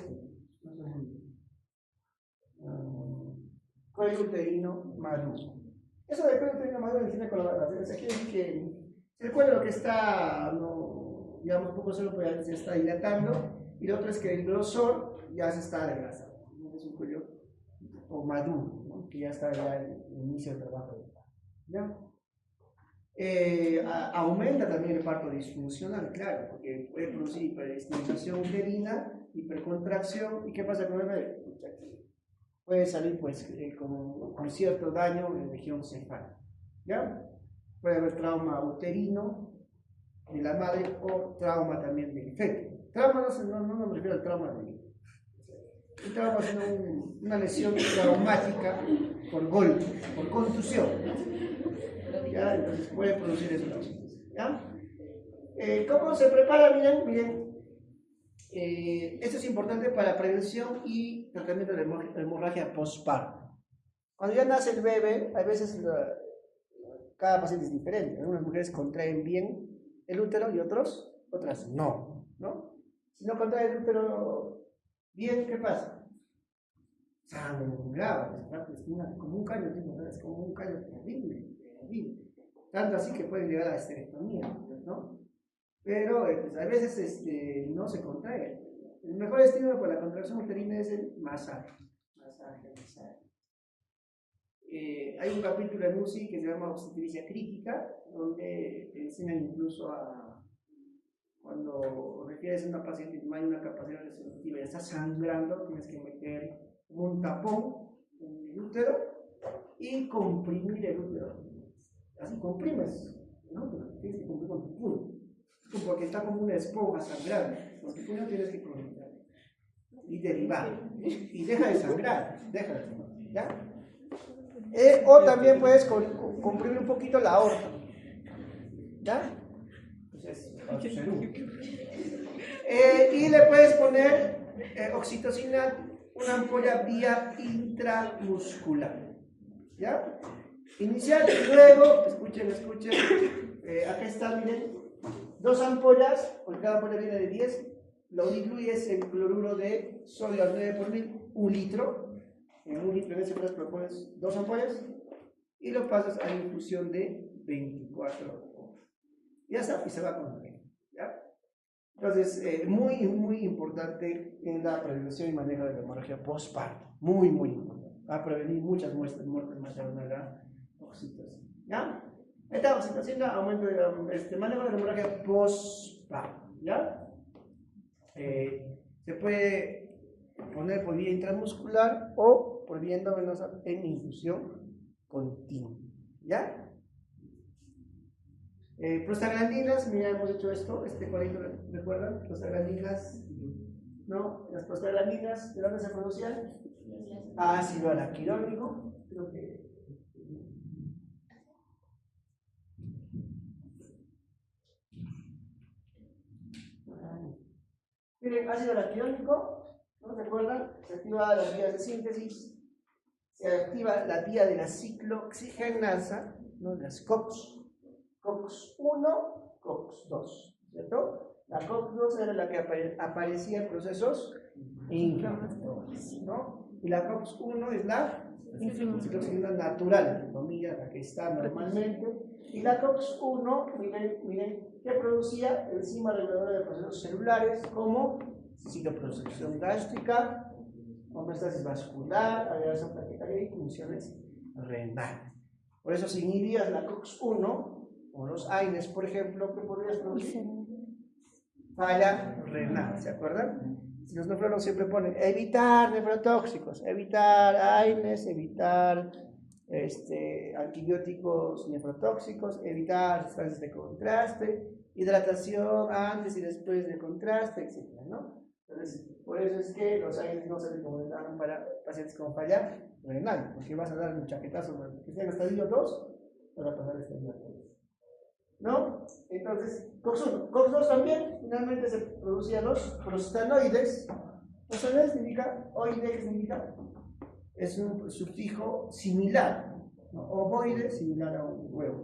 cuello uterino maduro. Eso de cuello uterino maduro tiene colaboraciones. Aquí dice que el cuello lo que está, no, digamos, poco solo se está dilatando, y lo otro es que el grosor ya se está adelgazando. Es un cuello o maduro, ¿no? Que ya está ya en el inicio del trabajo. ¿Ya? Aumenta también el parto disfuncional, claro, porque puede producir hiperestimulación uterina, hipercontracción. ¿Y qué pasa con el bebé? Puede salir pues con cierto daño en la región cefálica, ¿ya? Puede haber trauma uterino de la madre o trauma también del feto. Trauma no me refiero al trauma del trauma, sino una lesión traumática por golpe, por contusión, ¿ya? Entonces puede producir eso, ¿ya? ¿Cómo se prepara? Miren. Esto es importante para prevención y tratamiento de la hemorragia postparto. Cuando ya nace el bebé, a veces cada paciente es diferente. Algunas mujeres contraen bien el útero y otras no, ¿no? Si no contrae el útero bien, ¿qué pasa? Sangraba, es como un callo, es como un callo terrible. Tanto así que puede llegar a la esterectomía, ¿no? Pero pues, a veces no se contrae. El mejor estímulo para la contracción uterina es el masaje. Hay un capítulo en UCI que se llama obstetricia crítica, donde te enseñan incluso a cuando refieres a una paciente que no hay una capacidad receptiva y está sangrando, tienes que meter un tapón en el útero y comprimir el útero. Así comprimes, ¿no? Tienes que comprimir con tu puño, porque está como una esponja sangrando. Con tu puño tienes que comprimir y derivar, y deja de sangrar, ¿ya? O también puedes comprimir un poquito la aorta, ¿ya? Entonces, y le puedes poner oxitocina, una ampolla vía intramuscular, ¿ya? Inicial y luego, escuchen, acá está, miren, 2 ampollas, porque cada ampolla viene de 10, lo diluyes en cloruro de sodio al 9 por mil, 1 litro. En 1 litro en ese caso lo pones 2 ampollas y lo pasas a la infusión de 24 horas. Ya está, y se va con el, ¿ya? Entonces, muy importante en la prevención y manejo de la hemorragia postparto. Muy importante. Va a prevenir muchas muertes maternales, la oxitocina, ¿ya? Esta oxitocina aumenta el manejo de la hemorragia postparto, ¿ya? Se puede poner por vía intramuscular o por vía endovenosa en infusión continua, ¿ya? Prostaglandinas, mira, hemos hecho esto, cuadrito, ¿recuerdan? Prostaglandinas, ¿no? Las prostaglandinas, ¿de dónde se producían? Ácido araquirónico, creo que. Miren, ácido araquirónico, ¿no se acuerdan? Se activa las vías de síntesis, se activa la vía de la ciclooxigenasa, ¿no? Las COX. COX-1, COX-2, ¿cierto? La COX-2 era la que aparecía en procesos inflamatorios, ¿no? Y la COX-1 es la ciclooxigenasa natural, entre comillas, la que está normalmente. Y la COX-1, miren, que producía enzima reguladora de procesos celulares como citoproducción gástrica, homeostasis vascular, agregación hay funciones renales. Por eso, si inhibías la COX-1 o los AINES, por ejemplo, ¿qué podrías producir? Falla renal, ¿se acuerdan? Si los nefrólogos siempre ponen evitar nefrotóxicos, evitar AINES, evitar antibióticos nefrotóxicos, evitar sustancias de contraste, hidratación antes y después del contraste, etc., ¿no? Entonces, por eso es que los AINES no se recomendaron para pacientes con falla renal, porque vas a dar un chaquetazo, que sea en estadio 2, para pasar estadio 3. ¿No? Entonces, COX-1, COX-2 también, finalmente se producían los prostanoides. Prostanoides significa, oide, ¿qué significa? Es un sufijo similar, ¿no? Ovoide, similar a un huevo.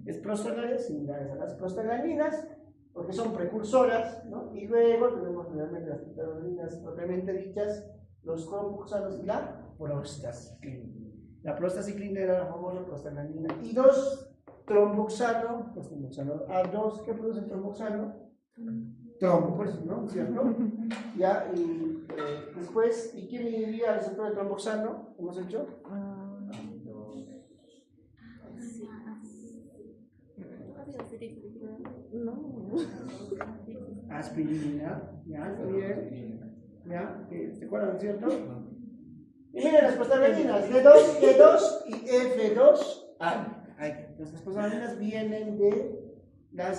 Es prostanoides similares a las prostaglandinas, porque son precursoras, ¿no? Y luego tenemos realmente las prostaglandinas propiamente dichas, los tromboxanos y la prostaciclina. La prostaciclina era la famosa prostaglandina I2. Tromboxano, pues tromboxano A2, ¿qué produce el tromboxano? Trombo, pues, ¿no? ¿Cierto? Ya, y después, ¿y quién inhibía el receptor de tromboxano? ¿Hemos hecho? Aspirina, ya, está bien. ¿Ya? ¿Se acuerdan, cierto? Y miren las prostaglandinas, D2 y F2A. Las prostaglandinas vienen de la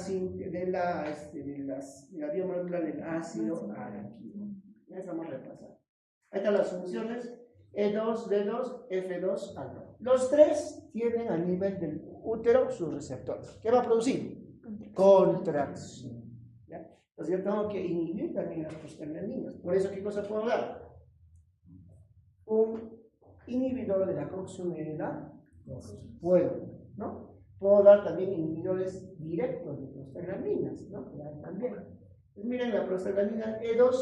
biomolécula del ácido araquídeo. Ya estamos repasando. Ahí están las funciones E2, D2, F2, A2. Los tres tienen a nivel del útero sus receptores. ¿Qué va a producir? Contracción. ¿Ya? Entonces yo tengo que inhibir también las prostaglandinas. Por eso, ¿qué cosa puedo dar? Un inhibidor de la coxonera. Puedo, ¿no? Puedo dar también inhibidores directos de prostaglandinas, ¿no? También. Pues miren, la prostaglandina E2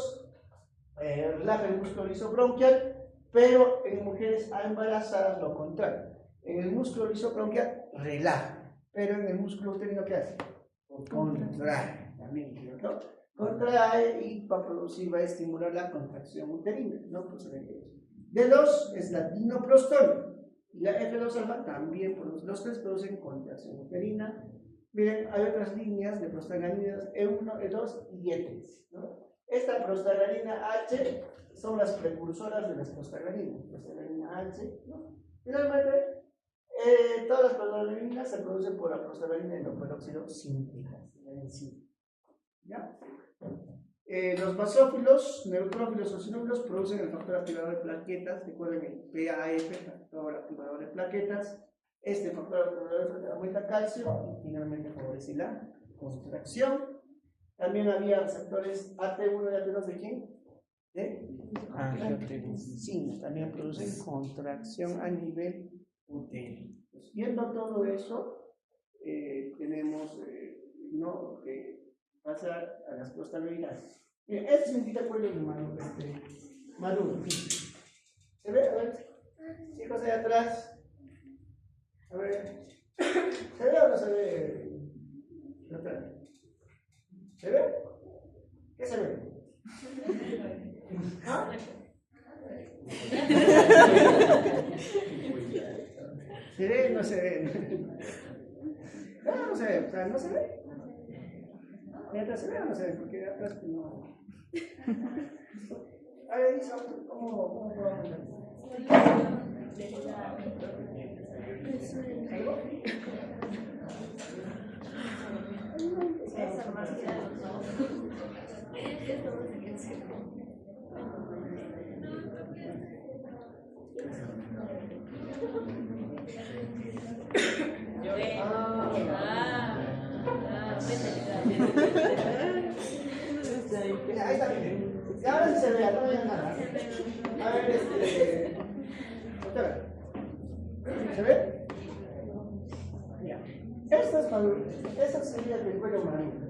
relaja el músculo lisobronquial, pero en mujeres embarazadas lo contrario. En el músculo lisobronquial relaja, pero en el músculo uterino, ¿qué hace? Contrae también, ¿cierto? Contrae y va a estimular la contracción uterina, ¿no? Pues D2 es la dinoprostol. Y la F2 alfa también produce, los tres producen contracción uterina. Miren, hay otras líneas de prostaglandinas E1, E2 y E3, ¿no? Esta prostaglandina H son las precursoras de las prostaglandinas, prostaglandina H, ¿no? Finalmente, todas las prostaglandinas se producen por la prostaglandina hidroperóxido síntetica, ¿ya? Los basófilos, neutrófilos o sinófilos producen el factor activador de plaquetas. Recuerden el PAF, factor activador de plaquetas. Este factor activador de plaquetas aumenta calcio y finalmente favorece la contracción. También había receptores AT1 y AT2 de quién? De angiotensina. También producen contracción a nivel uterino. Pues, viendo todo eso, tenemos ¿no? Pasar a las prostaglandinas. Mira, este significa cuello de maduro. ¿Se ve? A ver, chicos de atrás. A ver, ¿se ve o no se ve? ¿Se ve? ¿Qué se ve? ¿Ah? ¿Se ve o no se ve? No, no se ve, o sea, no se ve. Mientras se ve o no se ve, porque atrás no. A ver, ¿cómo puedo aprender? ¿Algo? Ahí está bien. Y ahora sí se ve, no vean nada. A ver, doctora. ¿Se ve? Ya. Esto es maduro. Esto sería el cuello maduro.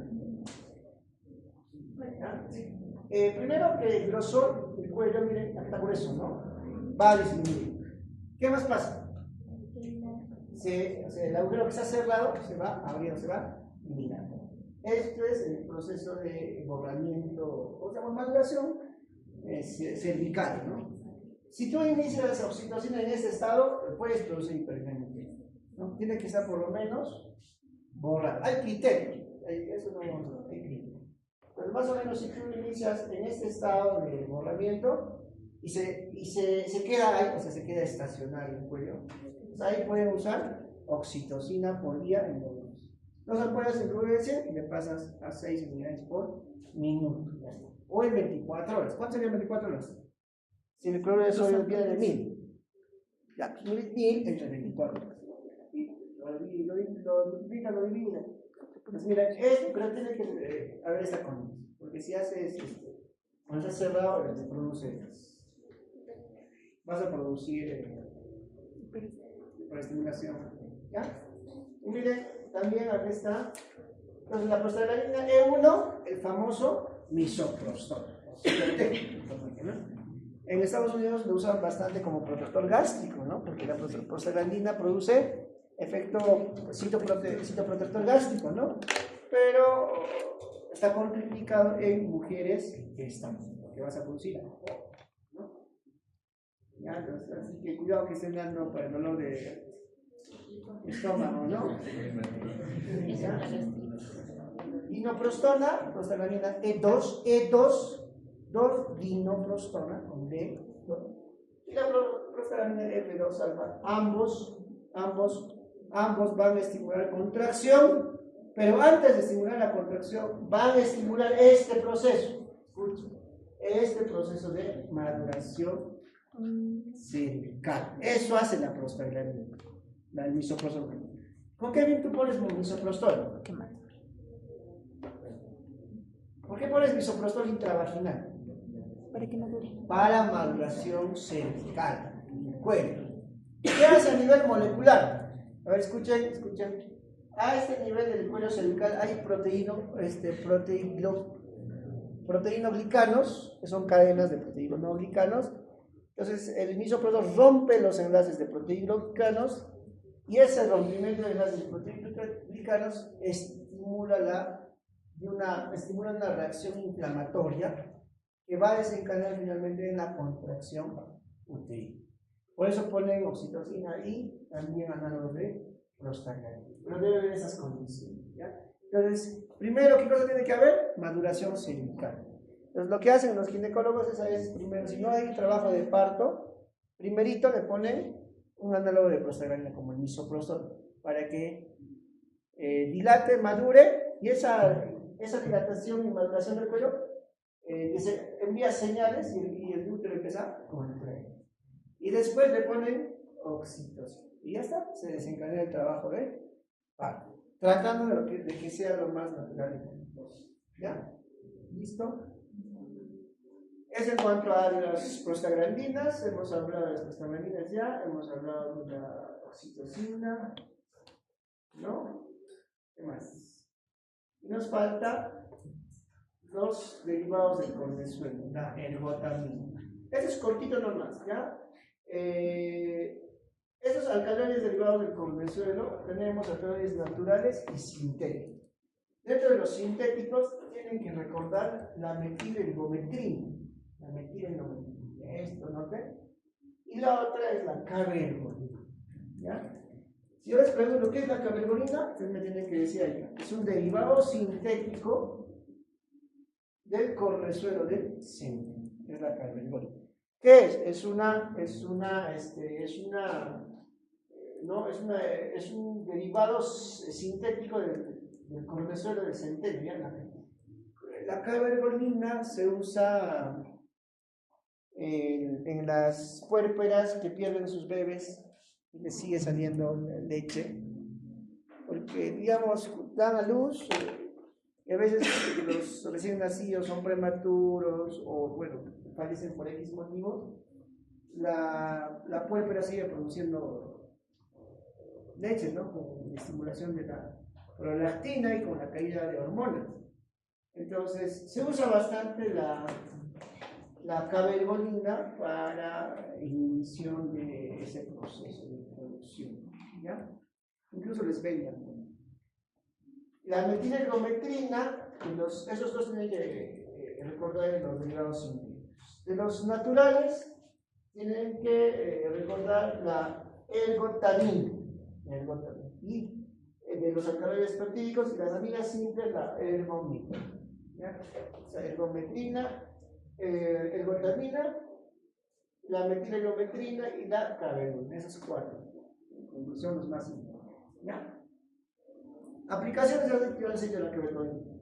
Primero que el grosor del cuello, miren, acá está grueso, ¿no? Va a disminuir. ¿Qué más pasa? El agujero que se ha cerrado se va abriendo, se va eliminando. Esto es el proceso de borramiento, o sea, maduración cervical, ¿no? Si tú inicias oxitocina en ese estado, puedes producir hipergenicidad, ¿no? Tiene que estar por lo menos borrado. Hay criterios, eso no vamos a ver, hay criterios. Pues más o menos si tú inicias en este estado de borramiento y se queda ahí, o sea, se queda estacionario el cuello, pues ahí pueden usar oxitocina por día en dosis. Los apoyas en fluorescencia y le pasas a 6 unidades por minuto. Ya está. O en 24 horas. ¿Cuánto serían 24 horas? Si el cloruro de sodio viene de 1000. Ya, pues 1000 entre 24 horas. Y lo multiplica, lo divide. Pues mira, esto, pero tiene que haber esta condición. Porque si haces cuando está cerrado, vas a producir por estimulación. ¿Ya? Y miren, también aquí está. Entonces la prostaglandina E1, el famoso misoprostol. En Estados Unidos lo usan bastante como protector gástrico, ¿no? Porque la prostaglandina produce efecto citoprotector gástrico, ¿no? Pero está contraindicado en mujeres que vas a producir, ¿no? Ya, entonces, así que cuidado que estén dando para el dolor de estómago, ¿no? ¿Ya? Dinoprostona, prostaglandina E2, 2-dinoprostona con D, y la prostaglandina F2 alfa, ambos van a estimular contracción, pero antes de estimular la contracción van a estimular este proceso de maduración cervical. Eso hace la prostaglandina, el misoprostol. ¿Con qué bien tú pones misoprostol? ¿Por qué pones misoprostol intravaginal? Para que madure. Para maduración cervical, cuello. ¿Qué hace a nivel molecular? A ver, escuchen. A este nivel del cuello cervical hay proteinoglicanos, que son cadenas de proteinoglicanos. Entonces, el misoprostol rompe los enlaces de proteinoglicanos y ese rompimiento de enlaces de proteinoglicanos estimula una reacción inflamatoria que va a desencadenar finalmente en la contracción uterina. Por eso ponen oxitocina y también análogos de prostaglandina. Pero debe haber esas condiciones, ¿ya? Entonces, primero, ¿qué cosa tiene que haber? Maduración cervical. Entonces, lo que hacen los ginecólogos es primero, si no hay trabajo de parto, primerito le ponen un análogo de prostaglandina como el misoprostol para que dilate, madure, y esa dilatación y maduración del cuello envía señales y el útero empieza a contraer. Y después le ponen oxitocina. Y ya está, se desencadena el trabajo de parto, tratando de que sea lo más natural. ¿Ya? ¿Listo? Es en cuanto a las prostaglandinas, hemos hablado de las prostaglandinas ya, hemos hablado de la oxitocina, ¿no? ¿Qué más? Y nos falta los derivados del cornezuelo, la ergotamina. Este es cortito nomás, ¿ya? Estos alcaloides derivados del cornezuelo tenemos alcaloides naturales y sintéticos. Dentro de los sintéticos tienen que recordar la metilenglometrina. Esto, ¿no? Y la otra es la cabergolina, ¿ya? Si yo les pregunto qué es la cabergolina, ustedes me tienen que decir ahí, es un derivado sintético del cornezuelo del centeno, es la cabergolina. ¿Qué es? Es un derivado sintético del cornezuelo del centeno, ¿ya? La cabergolina se usa en las puérperas que pierden sus bebés y les sigue saliendo leche, porque digamos dan a luz y a veces los recién nacidos son prematuros o bueno, fallecen por X motivos, la puérpera sigue produciendo leche, ¿no? Con la estimulación de la prolactina y con la caída de hormonas. Entonces se usa bastante la cabergolina para inhibición de ese proceso de producción, ¿ya? Incluso les vendan. La metilenglometrina, esos dos tienen que recordar en los derivados sintéticos. De los naturales, tienen que recordar la ergotamina. Y de los alcaloides peptídicos y las aminas simples, la ergometrina. ¿Ya? O sea, ergometrina, ergotamina, la metilerigometrina y la cabergotina. Esas cuatro. En conclusión, los más importantes. ¿Ya? Aplicaciones de yo les he dicho la cabergotina.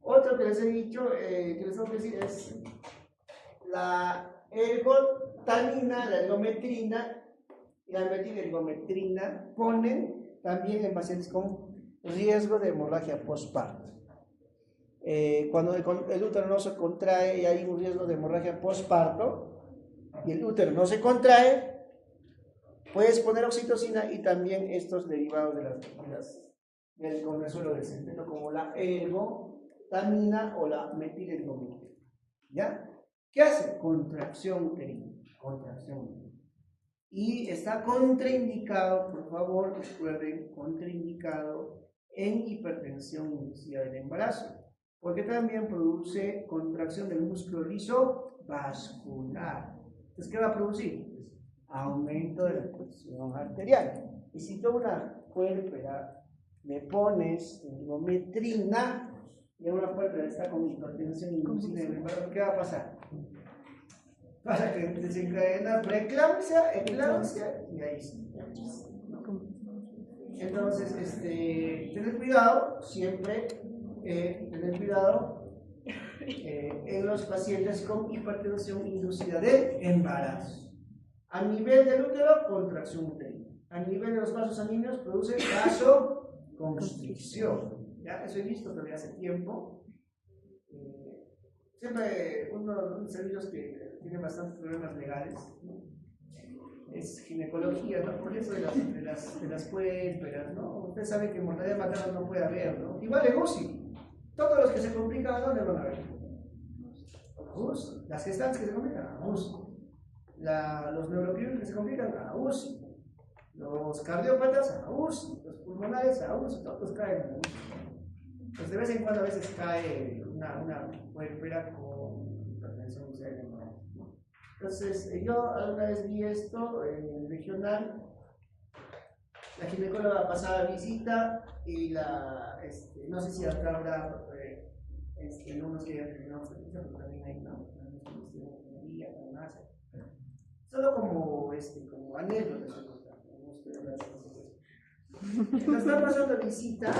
Otro que les he dicho, que les tengo que decir es la ergotamina, la ergometrina y la metilerigometrina ponen también en pacientes con riesgo de hemorragia postparto. Cuando el útero no se contrae y hay un riesgo de hemorragia postparto y el útero no se contrae, puedes poner oxitocina y también estos derivados del consuelo del centeno como la ergotamina o la metilerigometrina. ¿Ya? ¿Qué hace? Contracción uterina. Y está contraindicado, por favor, recuerden, contraindicado en hipertensión inducida del embarazo, porque también produce contracción del músculo liso vascular. Entonces, ¿qué va a producir? Pues, aumento de la presión arterial. Y si tú una puérpera le pones ergometrina y una puérpera está con hipertensión inducida del embarazo, ¿qué va a pasar? Para que desencadena preeclampsia, eclampsia y ahí sí. Entonces, tener cuidado, siempre tener cuidado en los pacientes con hipertensión inducida del embarazo. A nivel del útero, contracción uterina. A nivel de los vasos sanguíneos, produce vasoconstricción. ¿Ya? Eso he visto todavía hace tiempo. Siempre uno de los servicios que tiene bastantes problemas legales, ¿no? Es ginecología, ¿no? Por eso de las puérperas, ¿no? Usted sabe que mortalidad materna no puede haber, ¿no? Igual en UCI, todos los que se complican, ¿a dónde van a ver? A UCI. Las gestantes que se complican, a UCI. Los neuroquirúrgicos que se complican, a UCI. Los cardiópatas, a UCI. Los pulmonares, a UCI. Todos caen a UCI. Pues de vez en cuando a veces cae una puérpera con hipertensión inducida del embarazo. Entonces, yo alguna vez vi esto en el regional. La ginecóloga pasaba visita y no sé si acá habrá unos que ya terminamos de visitar, pero también hay solo como anécdotas. Entonces, está pasando visita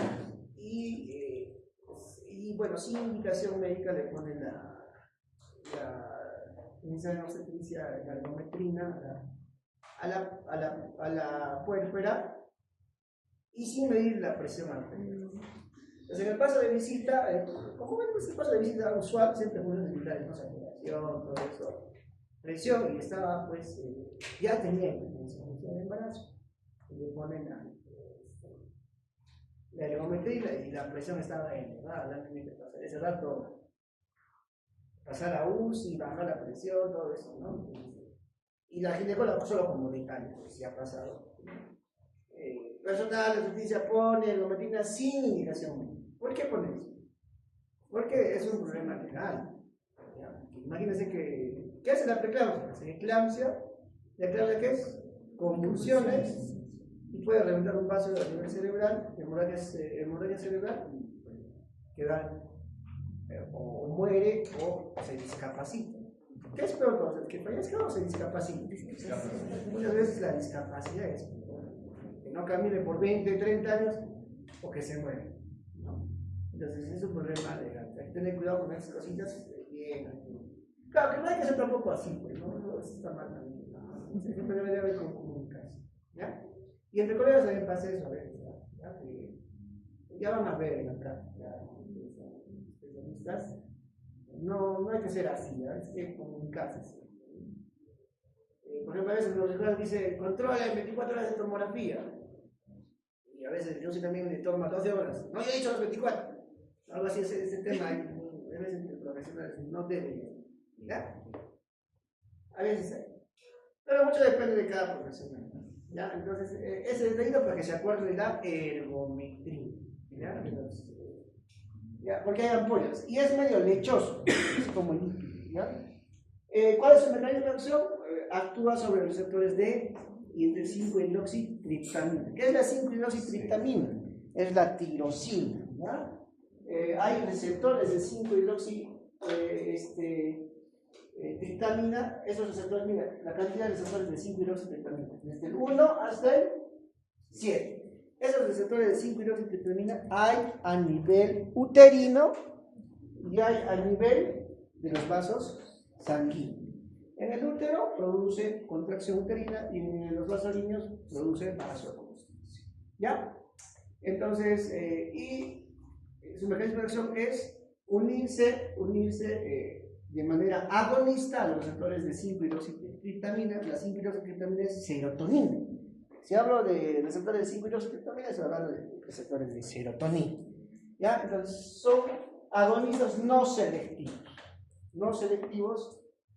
y bueno, sin indicación médica le ponen la obstetricia, la ergometrina a la puérpera y sin medir la presión arterial. Entonces, en el paso de visita, como es el paso de visita usual, siempre funciona militares, ¿no? Saturación, todo eso, presión, y estaba, pues, ya tenía hipertensión del embarazo. Y le ponen la ergometrina y la presión estaba elevada, la tenía que pasar ese rato. Pasar a UCI, bajar la presión, todo eso, ¿no? Y la ginecóloga solo como detalle, pues ya ha pasado. Personal de justicia pone ergometrina sin indicación médica. ¿Por qué pone eso? Porque es un problema legal. Imagínense ¿qué hace la preeclampsia? Hace eclampsia. ¿La eclampsia qué es? Convulsiones, y puede reventar un vaso a nivel cerebral, hemorragia cerebral, que da o muere o se discapacita. ¿Qué es peor cosa? ¿Que fallezca o se discapacita? Muchas veces la discapacidad es que no camine por 20, 30 años o que se muere, ¿no? Entonces es un problema legal. Hay que tener cuidado con esas cositas bien. Claro que no hay que ser tampoco así, pues, ¿no? Eso está mal también. Siempre debe haber comunicación, ¿ya? Y entre colegas también pasa eso, ya van a ver en la práctica. No hay que ser así, ¿verdad? Es que comunicarse. Por ejemplo, a veces los escuelas dicen controla en 24 horas de tomografía. Y a veces yo sí también le toma 12 horas. No, yo he dicho las 24. Algo así es ese tema. A veces entre profesionales no deben. ¿Ya? A veces hay. Pero mucho depende de cada profesional. ¿Ya? Entonces, ese detallito para que se acuerde de la ergometría. ¿Ya? ¿Ya? Porque hay ampollas y es medio lechoso, es como líquido, ¿ya? ¿Cuál es su mecanismo de acción? Actúa sobre los receptores de y del 5-hidroxitriptamina. ¿Qué es la 5-hidroxitriptamina? Es la tirosina. ¿Ya? Hay receptores de 5-hidroxitriptamina. Esos receptores, mira, la cantidad de receptores de 5-hidroxitriptamina, desde el 1 hasta el 7. Esos receptores de 5-hidroxitriptamina hay a nivel uterino y hay a nivel de los vasos sanguíneos. En el útero produce contracción uterina y en los vasos sanguíneos produce vasoconstricción. ¿Ya? Entonces, y su mecanismo de acción es unirse de manera agonista a los receptores de 5-hidroxitriptamina. La 5-hidroxitriptamina es serotonina. Si hablo de receptores de 5-hidroxitriptamina, estoy hablando de receptores de serotonina. ¿Ya? Entonces, son agonistas no selectivos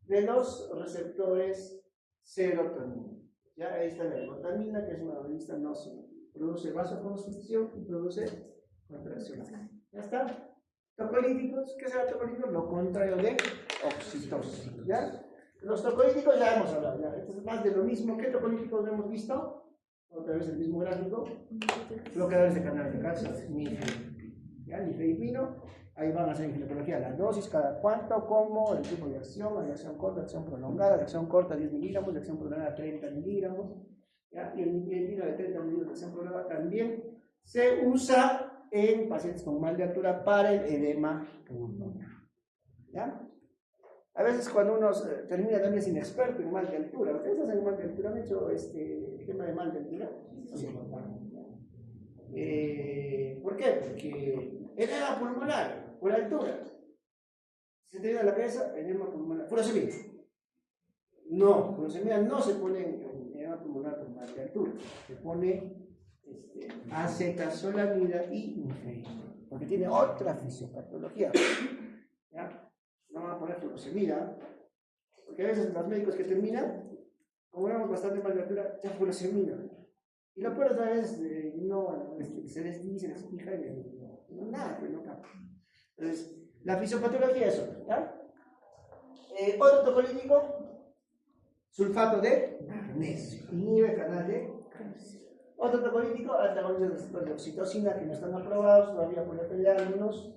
de los receptores serotonina. ¿Ya? Ahí está la ergotamina, que es una agonista no selectiva. Produce vasoconstricción y produce contracción. ¿Ya está? Tocolíticos, ¿qué será tocolítico? Lo contrario de oxitocina. ¿Ya? Los tocolíticos ya hemos hablado. ¿Ya? Esto es más de lo mismo. ¿Qué tocolíticos hemos visto? Otra vez el mismo gráfico. Bloqueadores de canal de calcio, nifedipino. Ahí van a hacer en ginecología la dosis, cada cuánto, cómo, el tipo de acción corta, acción prolongada, de acción corta 10 miligramos, de acción prolongada 30 miligramos. ¿Ya? Y el vino de 30 miligramos de acción prolongada también se usa en pacientes con mal de altura para el edema pulmonar. ¿Ya? A veces cuando uno termina también sin experto en mal de altura, ¿ustedes hacen mal de altura? ¿Han hecho el tema de mal de altura? Sí. ¿Por qué? Porque edema pulmonar, por altura. Si se te viene a la cabeza, edema pulmonar. Furosemida. No, furosemida no se pone en edema pulmonar por mal de altura. Se pone acetazolamida y nifedipino, porque tiene otra fisiopatología. ¿Ya? No van a poner furosemida, porque a veces los médicos que terminan, como vemos bastante mal de altura, ya furosemida. Y lo peor otra vez, se les dice, les fija y no, nada, pues no cambia. Entonces, la fisiopatología es otra. ¿Ya? Otro tocolítico, sulfato de magnesio, inhibe el canal de calcio. Otro tocolítico, antagonistas del receptor de oxitocina, que no están aprobados todavía por la FDA, algunos.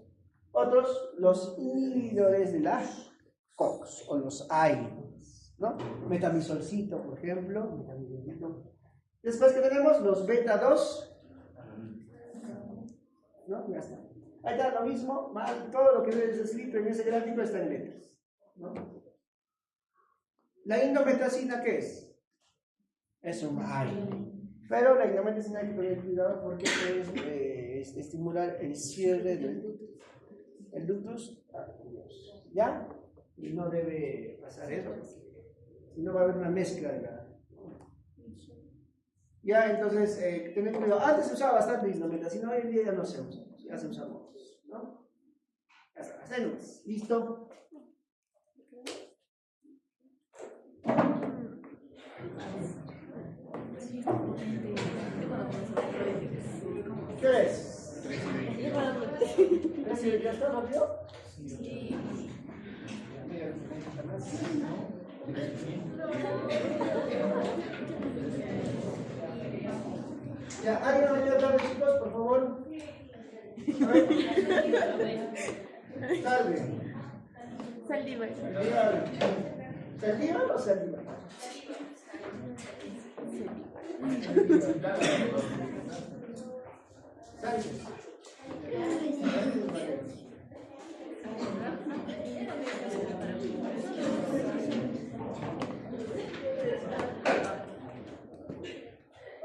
Otros, los inhibidores de la COX o los AINES, ¿no? Metamisolcito, por ejemplo. Después que tenemos los beta-2, ¿no? Ya está. Ahí está lo mismo, todo lo que ves escrito en ese gráfico está en letras, ¿no? La indometacina, ¿qué es? Es un AINE. Pero la indometacina hay que tener cuidado porque es estimular el cierre del ductus arterioso. ¿Ya? Y no debe pasar eso, si no va a haber una mezcla de la. Ya, entonces, tener cuidado. Antes se usaba bastante indometacina, hoy en día ya no se usa, ya se usa menos, ¿no? Ya está, hacemos. ¿Listo? ¿Qué es? ¿Es ya está rápido? Sí. Ya, ¿alguien me ayuda a tarde, chicos, por favor? A ver. Tarde. Saldívar. ¿Saldívar o Saldívar? Sánchez.